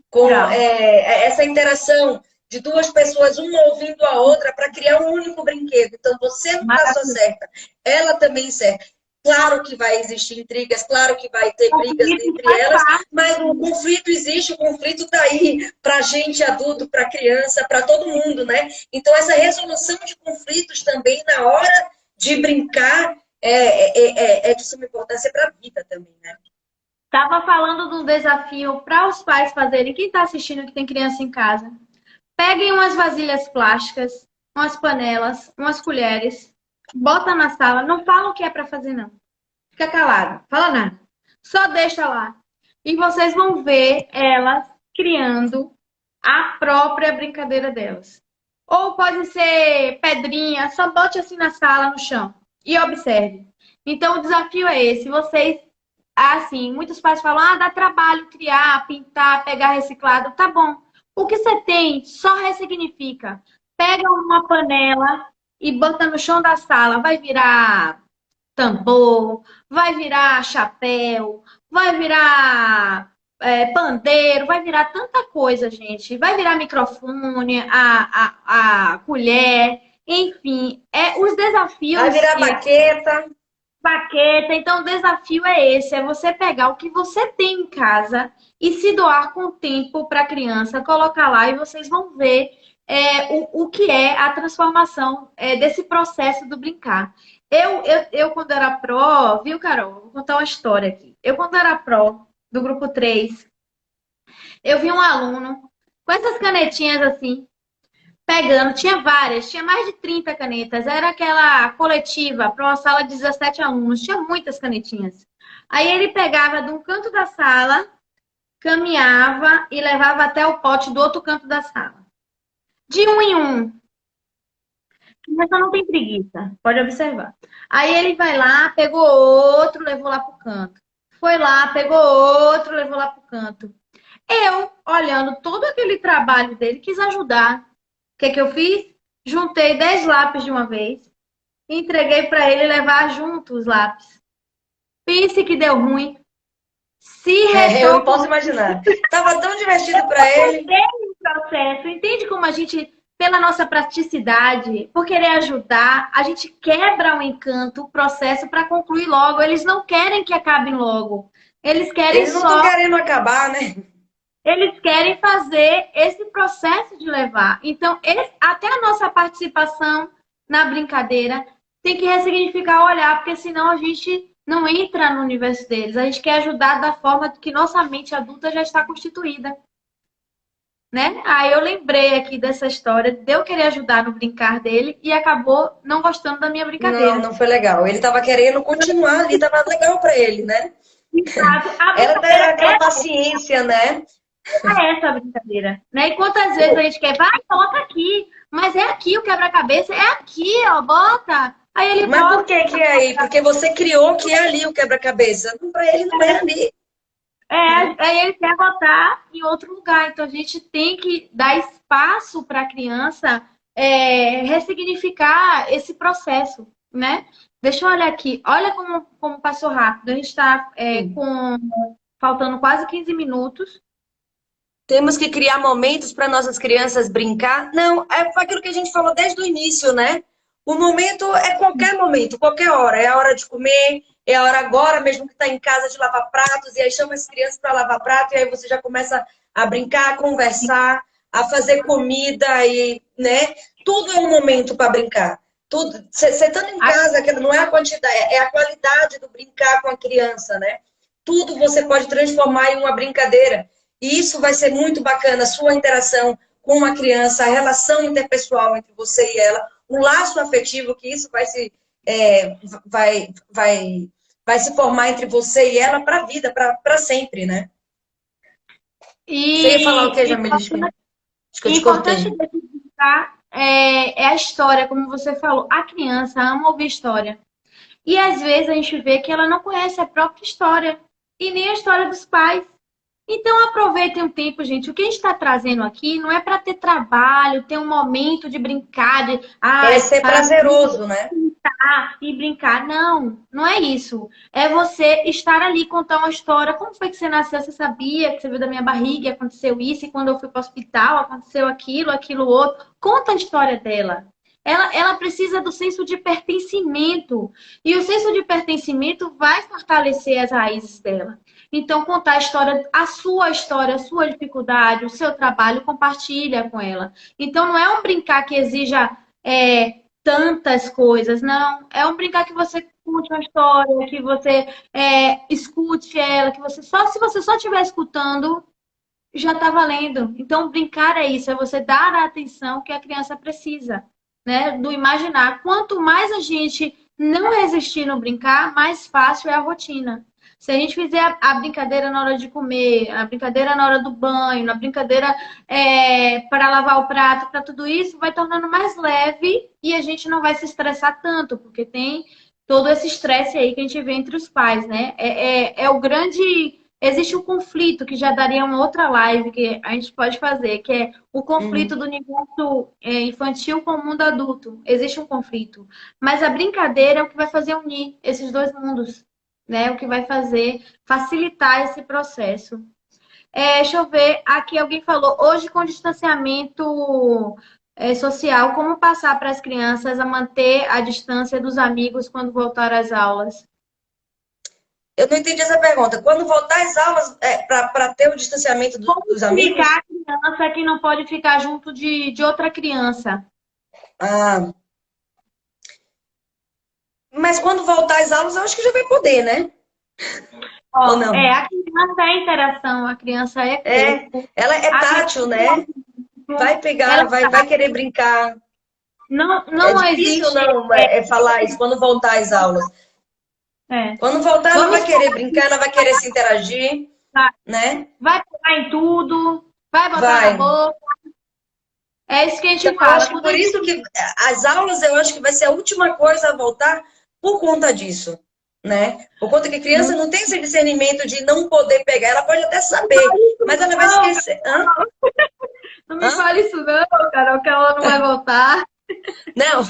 Com essa interação de duas pessoas, uma ouvindo a outra, para criar um único brinquedo. Então, você não está só certa, ela também certa. Claro que vai existir intrigas, claro que vai ter brigas entre elas, mas o conflito existe, o conflito está aí para gente adulto, para criança, para todo mundo, né? Então, essa resolução de conflitos também na hora de brincar é de suma importância para a vida também, né? Tava falando de um desafio para os pais fazerem. Quem está assistindo que tem criança em casa? Peguem umas vasilhas plásticas, umas panelas, umas colheres, bota na sala. Não fala o que é para fazer, não. Fica calado, fala nada. Só deixa lá. E vocês vão ver elas criando a própria brincadeira delas. Ou pode ser pedrinha, só bote assim na sala, no chão. E observe. Então, o desafio é esse. Vocês, assim, muitos pais falam, ah, dá trabalho criar, pintar, pegar reciclado. Tá bom. O que você tem, só ressignifica. Pega uma panela e bota no chão da sala. Vai virar tambor, vai virar chapéu, vai virar pandeiro, vai virar tanta coisa, gente. Vai virar microfone, a colher, enfim. Os desafios... Vai virar baqueta. Baqueta. Então, o desafio é esse, é você pegar o que você tem em casa e se doar com tempo para a criança, colocar lá e vocês vão ver o que é a transformação desse processo do brincar. Eu, quando era pró, viu, Carol? Vou contar uma história aqui. Eu, quando era pró do grupo 3, eu vi um aluno com essas canetinhas assim, pegando, tinha várias, tinha mais de 30 canetas. Era aquela coletiva para uma sala de 17 alunos, tinha muitas canetinhas. Aí ele pegava de um canto da sala, caminhava e levava até o pote do outro canto da sala. De um em um. Criança não tem preguiça, pode observar. Aí ele vai lá, pegou outro, levou lá pro canto. Foi lá, pegou outro, levou lá pro canto. Eu, olhando todo aquele trabalho dele, quis ajudar. O que que eu fiz? Juntei 10 lápis de uma vez, entreguei para ele levar junto os lápis. Pense que deu ruim. Se Eu restou posso imaginar. Tava tão divertido para ele. o processo. Entende como a gente, pela nossa praticidade, por querer ajudar, a gente quebra o encanto, o processo para concluir logo. Eles não querem que acabe logo. Eles querem Eles não estão só, querendo acabar, né? eles querem fazer esse processo de levar. Então, até a nossa participação na brincadeira tem que ressignificar o olhar, porque senão a gente não entra no universo deles. A gente quer ajudar da forma que nossa mente adulta já está constituída. Né? Aí eu lembrei aqui dessa história de eu querer ajudar no brincar dele e acabou não gostando da minha Não, brincadeira. não foi legal. Ele tava querendo continuar ali, tava legal para ele, né? A Era brincadeira ter aquela paciência, né? é essa brincadeira, né? E quantas vezes a gente quer, vai, coloca aqui, mas é aqui o quebra-cabeça, é aqui, ó, bota. Aí ele Mas por bota. que que é aí? Porque você criou que é ali o quebra-cabeça. Para ele não é ali. Aí ele quer botar em outro lugar. Então a gente tem que dar espaço para a criança ressignificar esse processo, né? Deixa eu olhar aqui. Olha como passou rápido. A gente está faltando quase 15 minutos. Temos que criar momentos para nossas crianças brincar. Não, foi aquilo que a gente falou desde o início, né? O momento é qualquer momento, qualquer hora. É a hora de comer, é a hora agora mesmo que está em casa de lavar pratos, e aí chama as crianças para lavar prato, e aí você já começa a brincar, a conversar, a fazer comida, e, né? Tudo é um momento para brincar. Tudo. Você estando em casa, que não é a quantidade, é a qualidade do brincar com a criança, né? Tudo você pode transformar em uma brincadeira. E isso vai ser muito bacana, a sua interação com uma criança, a relação interpessoal entre você e ela, o laço afetivo que isso vai se formar entre você e ela para a vida, para sempre, né? Você ia falar o que, Jamile? Acho que eu te Importante cortei. identificar é a história, como você falou. A criança ama ouvir história. E às vezes a gente vê que ela não conhece a própria história e nem a história dos pais. Então aproveitem o tempo, gente. O que a gente está trazendo aqui não é para ter trabalho, ter um momento de brincar, É ser prazeroso, né? e brincar. Não, não é isso. É você estar ali, contar uma história. Como foi que você nasceu? Você sabia que você veio da minha barriga e aconteceu isso? E quando eu fui para o hospital, aconteceu aquilo, aquilo outro. Conta a história dela. Ela precisa do senso de pertencimento. E o senso de pertencimento vai fortalecer as raízes dela. Então, contar a sua dificuldade, o seu trabalho, compartilha com ela. Então, não é um brincar que exija tantas coisas, não. É um brincar que você conte uma história, que você escute ela, que você se você só estiver escutando, já está valendo. Então, brincar é isso, é você dar a atenção que a criança precisa, né? Do imaginar. Quanto mais a gente não resistir no brincar, mais fácil é a rotina. Se a gente fizer a brincadeira na hora de comer, a brincadeira na hora do banho, a brincadeira para lavar o prato, para tudo isso, vai tornando mais leve e a gente não vai se estressar tanto, porque tem todo esse estresse aí que a gente vê entre os pais, né? É o grande. Existe um conflito que já daria uma outra live que a gente pode fazer, que é o conflito do universo infantil com o mundo adulto. Existe um conflito. Mas a brincadeira é o que vai fazer unir esses dois mundos, né? O que vai fazer facilitar esse processo. Deixa eu ver, aqui alguém falou, hoje com distanciamento social, como passar para as crianças a manter a distância dos amigos quando voltar às aulas? Eu não entendi essa pergunta. Quando voltar às aulas, para ter o distanciamento dos amigos? Explicar a criança que não pode ficar junto de outra criança. Ah. Mas quando voltar às aulas, eu acho que já vai poder, né? Ou não? A criança é interação, a criança corpo. Ela é tátil, né? Vai pegar, vai querer brincar. Não é difícil existe. Não falar isso quando voltar às aulas. Quando voltar, ela vai querer brincar, ela vai querer se interagir, né? Vai pegar em tudo, vai botar na boca. É isso que a gente Então, eu fala. acho que por isso que as aulas, eu acho que vai ser a última coisa a voltar por conta disso, né? Por conta que a criança não tem esse discernimento de não poder pegar. Ela pode até saber, mas ela vai Não, esquecer. Hã? não me Hã? fale isso não, Carol, que ela não vai voltar. Não,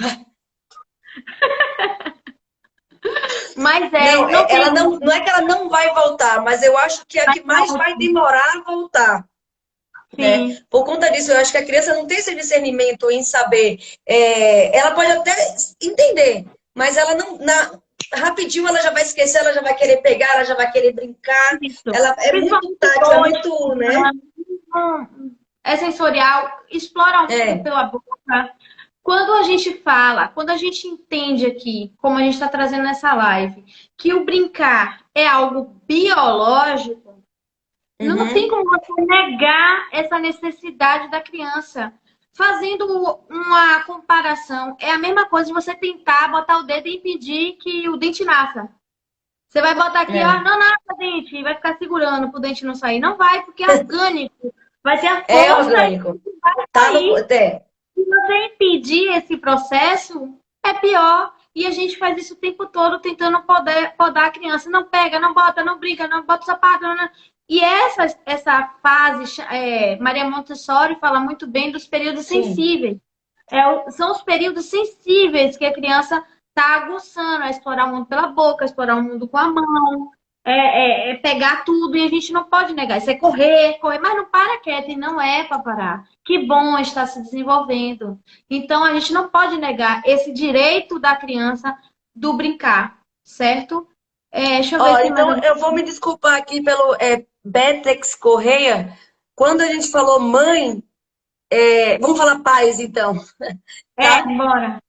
Mas não, não tem ela não é que ela não vai voltar, mas eu acho que é a que mais vai demorar a voltar, né? sim. Por conta disso, eu acho que a criança não tem esse discernimento em saber. Ela pode até entender, mas ela não. Rapidinho ela já vai esquecer, ela já vai querer pegar, ela já vai querer brincar. Isso. Ela é muito Principalmente tátil, é hoje, muito, né? é sensorial, explora um pouco É. pela boca. Quando a gente fala, quando a gente entende aqui, como a gente está trazendo nessa live, que o brincar é algo biológico, não tem Uhum. como você negar essa necessidade da criança. Fazendo uma comparação, é a mesma coisa de você tentar botar o dedo e impedir que o dente nasça. Você vai botar aqui, ó, É, não nasce dente, e vai ficar segurando pro dente não sair. Não vai, porque é orgânico. Vai ter a é força e orgânico. vai Tá no. sair. Se você impedir esse processo, é pior. E a gente faz isso o tempo todo tentando podar a criança. Não pega, não bota, não brinca, não bota o sapato. Não. E essa fase, Maria Montessori fala muito bem dos períodos Sim, sensíveis. São os períodos sensíveis que a criança está aguçando, a explorar o mundo pela boca, a explorar o mundo com a mão, pegar tudo, e a gente não pode negar. Isso é correr, correr, mas não para quieto, e não é para parar. Que bom está se desenvolvendo. Então, a gente não pode negar esse direito da criança do brincar, certo? Deixa eu ver se olha, tem mais então alguma eu vou me desculpar aqui pelo Betex Correia. Quando a gente falou mãe, vamos falar pais, então, tá? bora.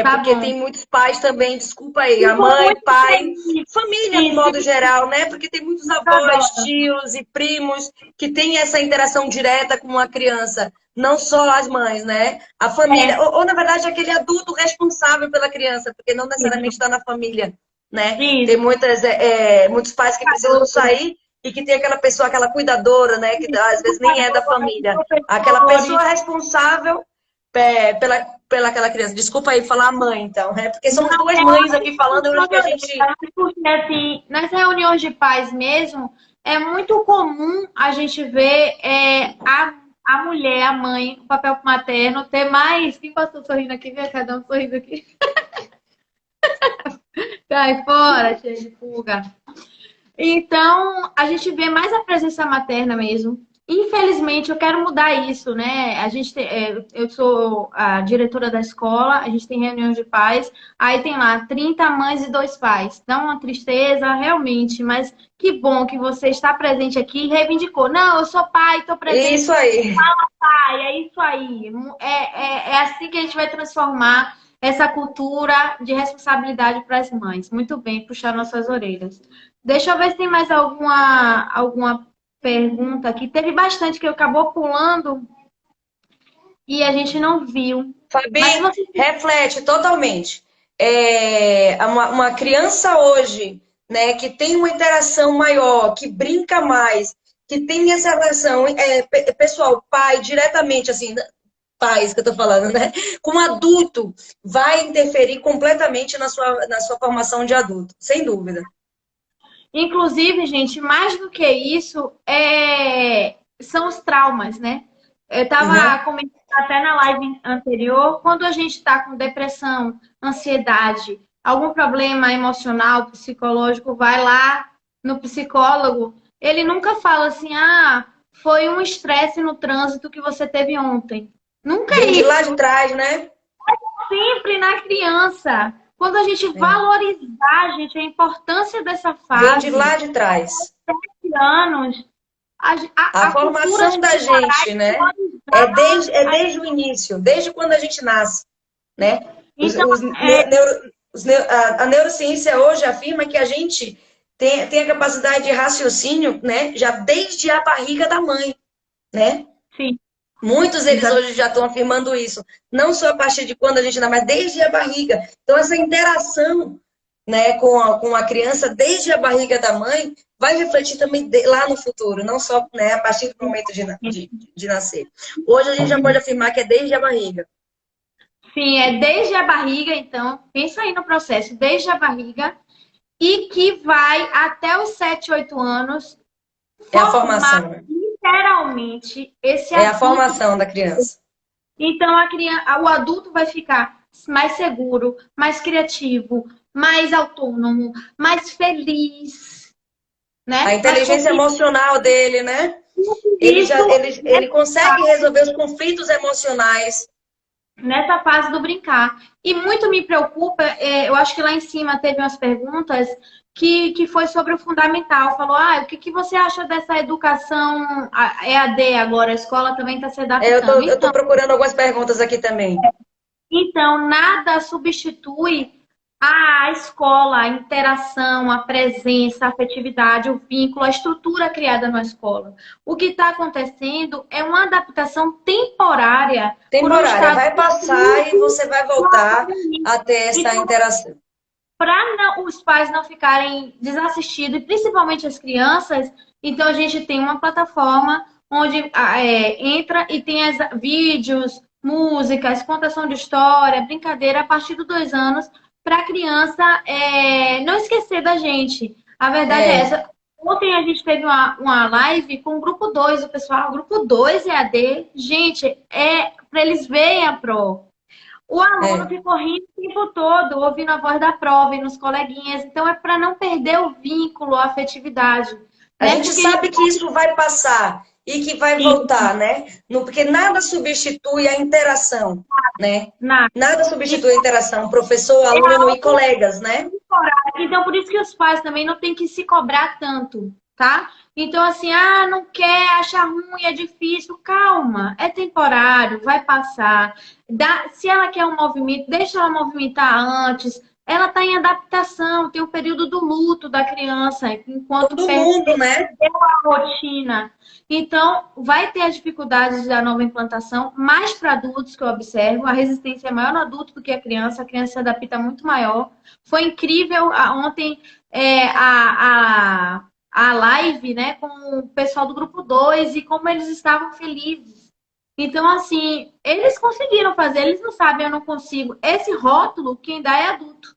Tá Porque bom. tem muitos pais também, desculpa aí, a Ficou mãe, muito pai, feliz. família no modo Isso, geral, né? Porque tem muitos avós, adoro. tios e primos que têm essa interação direta com a criança, não só as mães, né? A família, É, ou na verdade aquele adulto responsável pela criança, porque não necessariamente isso, está na família, né? Tem isso. muitos pais que precisam sair e que tem aquela pessoa, aquela cuidadora, né? Que às vezes nem é da família. Aquela pessoa Professores. responsável pela aquela criança. Desculpa aí falar mãe, então. É porque Não, somos duas é mães uma aqui falando, eu acho que a gente. porque, assim, nas reuniões de pais mesmo, é muito comum a gente ver a mulher, a mãe, o papel materno, ter mais. Quem passou sorrindo aqui? Vê cada um sorrindo aqui. Cai fora, cheio de pulga. Então, a gente vê mais a presença materna mesmo. Infelizmente, eu quero mudar isso, né? Eu sou a diretora da escola, a gente tem reuniões de pais, aí tem lá 30 mães e 2 pais. Dá uma tristeza, realmente, mas que bom que você está presente aqui e reivindicou. Não, eu sou pai, estou presente. Isso aí. Pai, é isso aí. É assim que a gente vai transformar essa cultura de responsabilidade para as mães. Muito bem, puxar nossas orelhas. Deixa eu ver se tem mais alguma pergunta aqui. Teve bastante que acabou pulando e a gente não viu. Mas se Fabi, você... reflete totalmente. Uma criança hoje, né, que tem uma interação maior, que brinca mais, que tem essa relação, pessoal, pai, diretamente, assim, pais que eu tô falando, né? Com adulto, vai interferir completamente na sua formação de adulto, sem dúvida. Inclusive, gente, mais do que isso, são os traumas, né? Eu estava Uhum. comentando até na live anterior, quando a gente está com depressão, ansiedade, algum problema emocional, psicológico, vai lá no psicólogo, ele nunca fala assim, foi um estresse no trânsito que você teve ontem. Nunca é Vem de lá de isso. trás, né? Sempre na criança. Quando a gente É. valorizar, gente, a importância dessa Vem de fase, lá de trás. anos, A a cultura formação de da parar gente, e né? É valorizar. desde o início, desde quando a gente nasce, né? Então, A neurociência hoje afirma que a gente tem a capacidade de raciocínio, né? Já desde a barriga da mãe, né? sim, Muitos deles exato. hoje já estão afirmando isso. Não só a partir de quando a gente nasce, mas desde a barriga. Então, essa interação né, com a criança desde a barriga da mãe, vai refletir também lá no futuro, não só, né, a partir do momento de nascer. Hoje a gente já pode afirmar que é desde a barriga. Sim, é desde a barriga, então, pensa aí no processo, desde a barriga, e que vai até os 7, 8 anos É a formar formação, né? literalmente esse É a adulto. formação da criança. Então, o adulto vai ficar mais seguro, mais criativo, mais autônomo, mais feliz, né? A inteligência emocional dele, né? Ele consegue resolver os conflitos emocionais. Nessa fase do brincar. E muito me preocupa, eu acho que lá em cima teve umas perguntas que foi sobre o fundamental. Falou, o que você acha dessa educação EAD agora? A escola também está se adaptando. Eu tô procurando algumas perguntas aqui também. Então, nada substitui a escola, a interação, a presença, a afetividade, o vínculo, a estrutura criada na escola. O que está acontecendo é uma adaptação temporária. Temporária, vai passar e você vai voltar a ter essa interação. Para os pais não ficarem desassistidos, e principalmente as crianças, então a gente tem uma plataforma onde entra e tem vídeos, músicas, contação de história, brincadeira a partir dos 2 anos, para a criança não esquecer da gente. A verdade é essa. Ontem a gente teve uma live com o grupo 2, o pessoal, grupo 2 EAD. Gente, para eles verem a prova. O aluno ficou rindo o tempo todo, ouvindo a voz da prova e nos coleguinhas. Então, é para não perder o vínculo, a afetividade. A gente sabe que isso vai passar e que vai voltar, né? Porque nada substitui a interação, né? Nada substitui a interação, professor, aluno e colegas, né? Então, por isso que os pais também não têm que se cobrar tanto, tá? Então, assim, não quer, acha ruim, é difícil. Calma, é temporário, vai passar. Se ela quer um movimento, deixa ela movimentar antes. Ela está em adaptação, tem o período do luto da criança, enquanto todo mundo, né? A rotina. Então, vai ter as dificuldades da nova implantação, mais para adultos que eu observo. A resistência é maior no adulto do que a criança se adapta muito maior. Foi incrível ontem a live, né, com o pessoal do grupo 2 e como eles estavam felizes. Então, assim, eles conseguiram fazer, eles não sabem, eu não consigo. Esse rótulo, quem dá é adulto.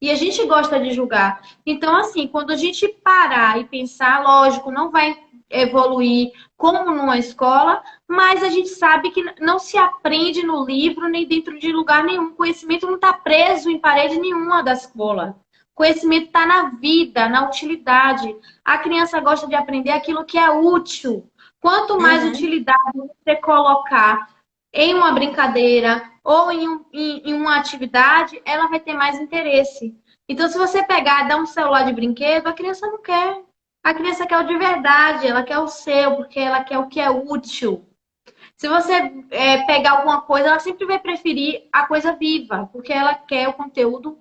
E a gente gosta de julgar. Então, assim, quando a gente parar e pensar, lógico, não vai evoluir como numa escola, mas a gente sabe que não se aprende no livro nem dentro de lugar nenhum. O conhecimento não está preso em parede nenhuma da escola. O conhecimento está na vida, na utilidade. A criança gosta de aprender aquilo que é útil. Quanto mais utilidade você colocar em uma brincadeira ou em uma atividade, ela vai ter mais interesse. Então, se você pegar e dar um celular de brinquedo, a criança não quer. A criança quer o de verdade, ela quer o seu, porque ela quer o que é útil. Se você pegar alguma coisa, ela sempre vai preferir a coisa viva, porque ela quer o conteúdo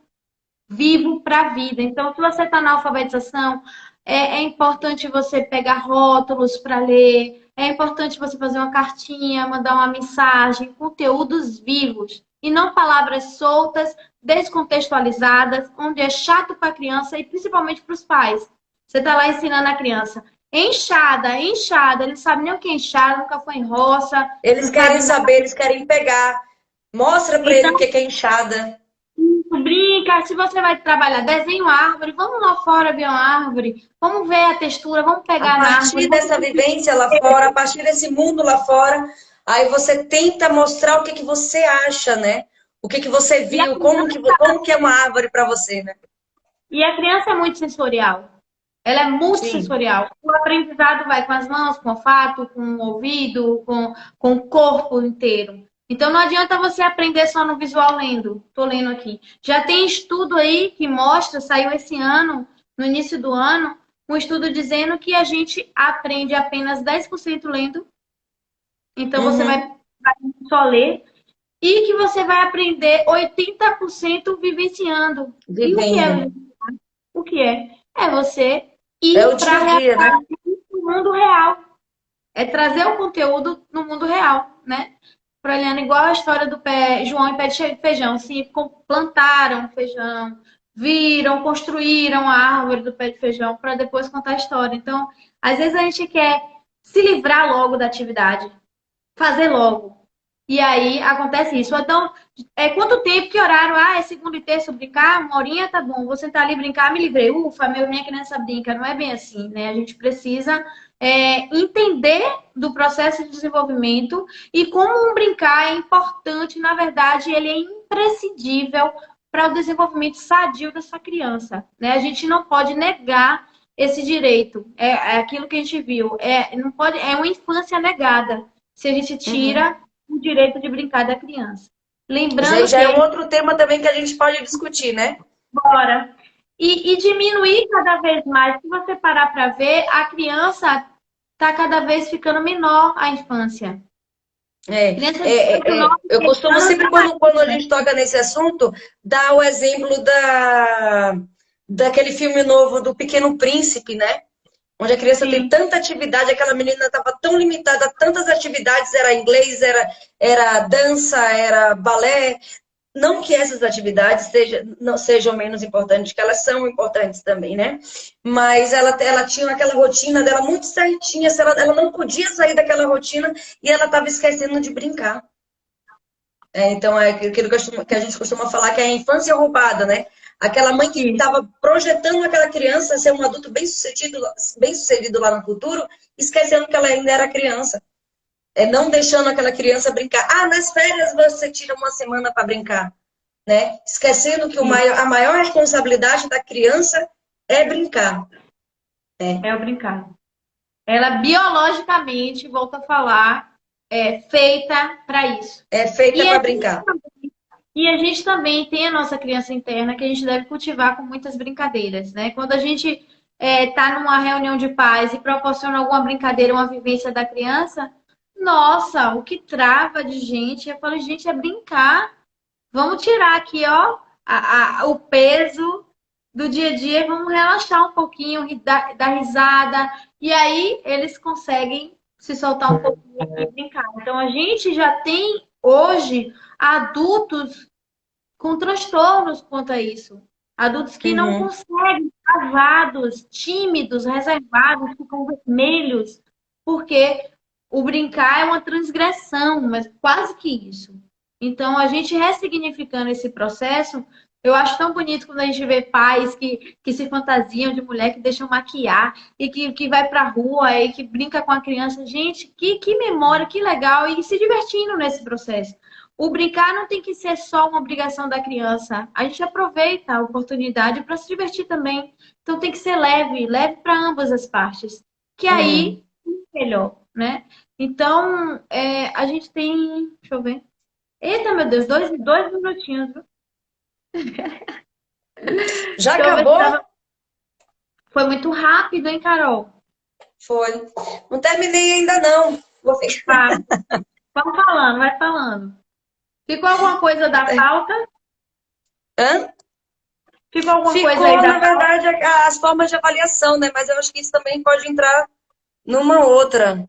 vivo para a vida. Então, se você está na alfabetização, é importante você pegar rótulos para ler, é importante você fazer uma cartinha, mandar uma mensagem, conteúdos vivos, e não palavras soltas, descontextualizadas, onde é chato para a criança e principalmente para os pais. Você está lá ensinando a criança. Enxada, enxada. Ele não sabe nem o que é enxada, nunca foi em roça. Eles querem saber, eles querem pegar. Mostra para ele o que é enxada. Brinca, se você vai trabalhar, desenha uma árvore, vamos lá fora ver uma árvore, vamos ver a textura, vamos pegar na árvore. A partir dessa vivência lá fora, a partir desse mundo lá fora, aí você tenta mostrar o que você acha, né? O que você viu, como que é uma árvore para você, né? E a criança é muito sensorial. Ela é multissensorial. O aprendizado vai com as mãos, com o olfato, com o ouvido, com o corpo inteiro. Então não adianta você aprender só no visual lendo. Estou lendo aqui. Já tem estudo aí que mostra, saiu esse ano, no início do ano, um estudo dizendo que a gente aprende apenas 10% lendo. Então você vai só ler. E que você vai aprender 80% vivenciando. E o que é? O que é? É você ir para o mundo real. É trazer o conteúdo no mundo real, né? Olhando igual a história do João e pé de feijão. Assim, plantaram feijão, viram, construíram a árvore do pé de feijão para depois contar a história. Então, às vezes a gente quer se livrar logo da atividade, fazer logo. E aí acontece isso. Então, quanto tempo, que horário? Ah, é segunda e terça brincar? Uma horinha, tá bom. Vou sentar ali brincar, me livrei. Ufa, minha criança brinca. Não é bem assim, né? A gente precisa entender do processo de desenvolvimento e como um brincar é importante. Na verdade, ele é imprescindível para o desenvolvimento sadio dessa criança, né? A gente não pode negar esse direito. É aquilo que a gente viu. Não pode, é uma infância negada se a gente Uhum. tira o direito de brincar da criança. Isso aí Lembrando já é um que, outro tema também que a gente pode discutir, né? bora, e diminuir cada vez mais. Se você parar para ver, a criança está cada vez ficando menor a infância. É, Criança de 8, 9, eu 10 costumo anos sempre, já quando a vai. gente toca nesse assunto, dar o exemplo daquele filme novo do Pequeno Príncipe, né? Onde a criança tem Sim. tanta atividade, aquela menina estava tão limitada a tantas atividades, era inglês, era dança, era balé. Não que essas atividades não sejam menos importantes, que elas são importantes também, né? Mas ela tinha aquela rotina dela muito certinha, ela não podia sair daquela rotina e ela estava esquecendo de brincar. Então, é aquilo que a gente costuma falar que é a infância roubada, né? Aquela mãe que Isso. estava projetando aquela criança a ser um adulto bem sucedido lá no futuro, esquecendo que ela ainda era criança. Não deixando aquela criança brincar. Ah, nas férias você tira uma semana para brincar, né? Esquecendo que Isso. a maior responsabilidade da criança é brincar. É o brincar. Ela biologicamente, volto a falar, é feita para isso. É feita E a para gente brincar. E a gente também tem a nossa criança interna que a gente deve cultivar com muitas brincadeiras, né? Quando a gente está numa reunião de pais e proporciona alguma brincadeira, uma vivência da criança, nossa, o que trava de gente, eu falo, gente, é brincar. Vamos tirar aqui, ó, o peso do dia a dia, vamos relaxar um pouquinho, dar risada, e aí eles conseguem se soltar um pouquinho e brincar. Então a gente já tem hoje adultos com transtornos quanto a isso. Adultos que não Uhum. conseguem, travados, tímidos, reservados, ficam vermelhos, porque o brincar é uma transgressão, mas quase que isso. Então, a gente ressignificando esse processo, eu acho tão bonito quando a gente vê pais que se fantasiam de mulher, que deixam maquiar e que vai pra rua e que brinca com a criança. Gente, que memória, que legal, e se divertindo nesse processo. O brincar não tem que ser só uma obrigação da criança. A gente aproveita a oportunidade para se divertir também. Então tem que ser leve, leve para ambas as partes. Que Uhum. aí é melhor, né? Então, a gente tem. Deixa eu ver. Eita, meu Deus, dois minutinhos, viu? Já Deixa eu ver se acabou? tava. Foi muito rápido, hein, Carol? Foi. Não terminei ainda não. Tá. Vamos falando, vai falando. Ficou alguma coisa da pauta? Hã? Ficou alguma coisa aí Ficou, da na pauta? verdade, as formas de avaliação, né? Mas eu acho que isso também pode entrar numa outra.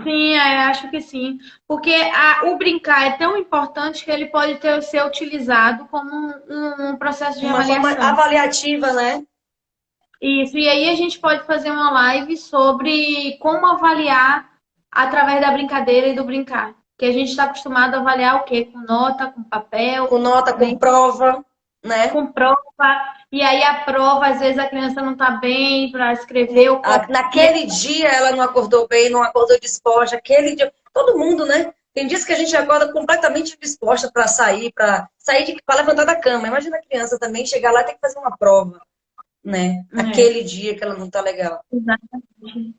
Sim, acho que sim. Porque o brincar é tão importante que ele pode ser utilizado como um processo de Uma forma avaliação. avaliativa, né? Isso, e aí a gente pode fazer uma live sobre como avaliar através da brincadeira e do brincar. Que a gente está acostumado a avaliar o quê? Com nota, com papel, Com nota, né? com prova, né? Com prova. E aí a prova, às vezes a criança não está bem para escrever o copia. Naquele dia ela não acordou bem, não acordou disposta. Aquele dia, todo mundo, né? Tem dias que a gente acorda completamente disposta para sair, para levantar da cama. Imagina a criança também chegar lá e ter que fazer uma prova, né? É. Aquele dia que ela não tá legal. Exatamente.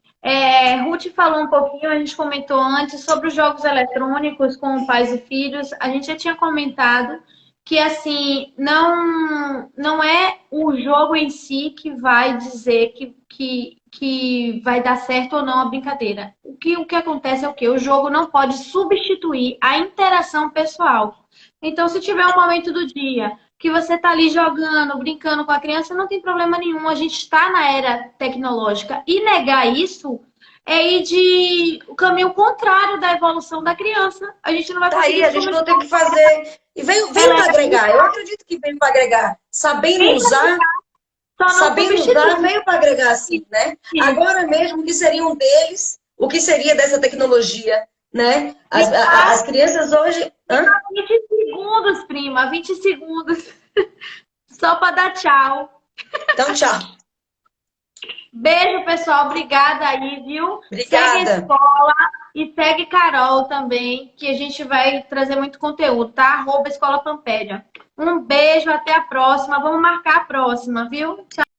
Ruth falou um pouquinho, a gente comentou antes sobre os jogos eletrônicos com pais e filhos. A gente já tinha comentado que assim não é o jogo em si que vai dizer que vai dar certo ou não a brincadeira. O que acontece é o quê? O jogo não pode substituir a interação pessoal. Então, se tiver um momento do dia que você está ali jogando, brincando com a criança, não tem problema nenhum. A gente está na era tecnológica. E negar isso é ir o caminho contrário da evolução da criança. A gente não vai Tá aí, conseguir a gente não tem que fazer. E veio para agregar. Eu acredito que veio para agregar. Sabendo usar, só não sabendo usar, substitui. veio para agregar sim, né? Agora mesmo, o que seria um deles? O que seria dessa tecnologia, né? As crianças hoje. Hã? 20 segundos, prima, 20 segundos. Só para dar tchau. Então, tchau. Beijo, pessoal. Obrigada aí, viu? Segue a Obrigada. escola e segue Carol também, que a gente vai trazer muito conteúdo, tá? @Escola Pampédia. Um beijo, até a próxima. Vamos marcar a próxima, viu? Tchau.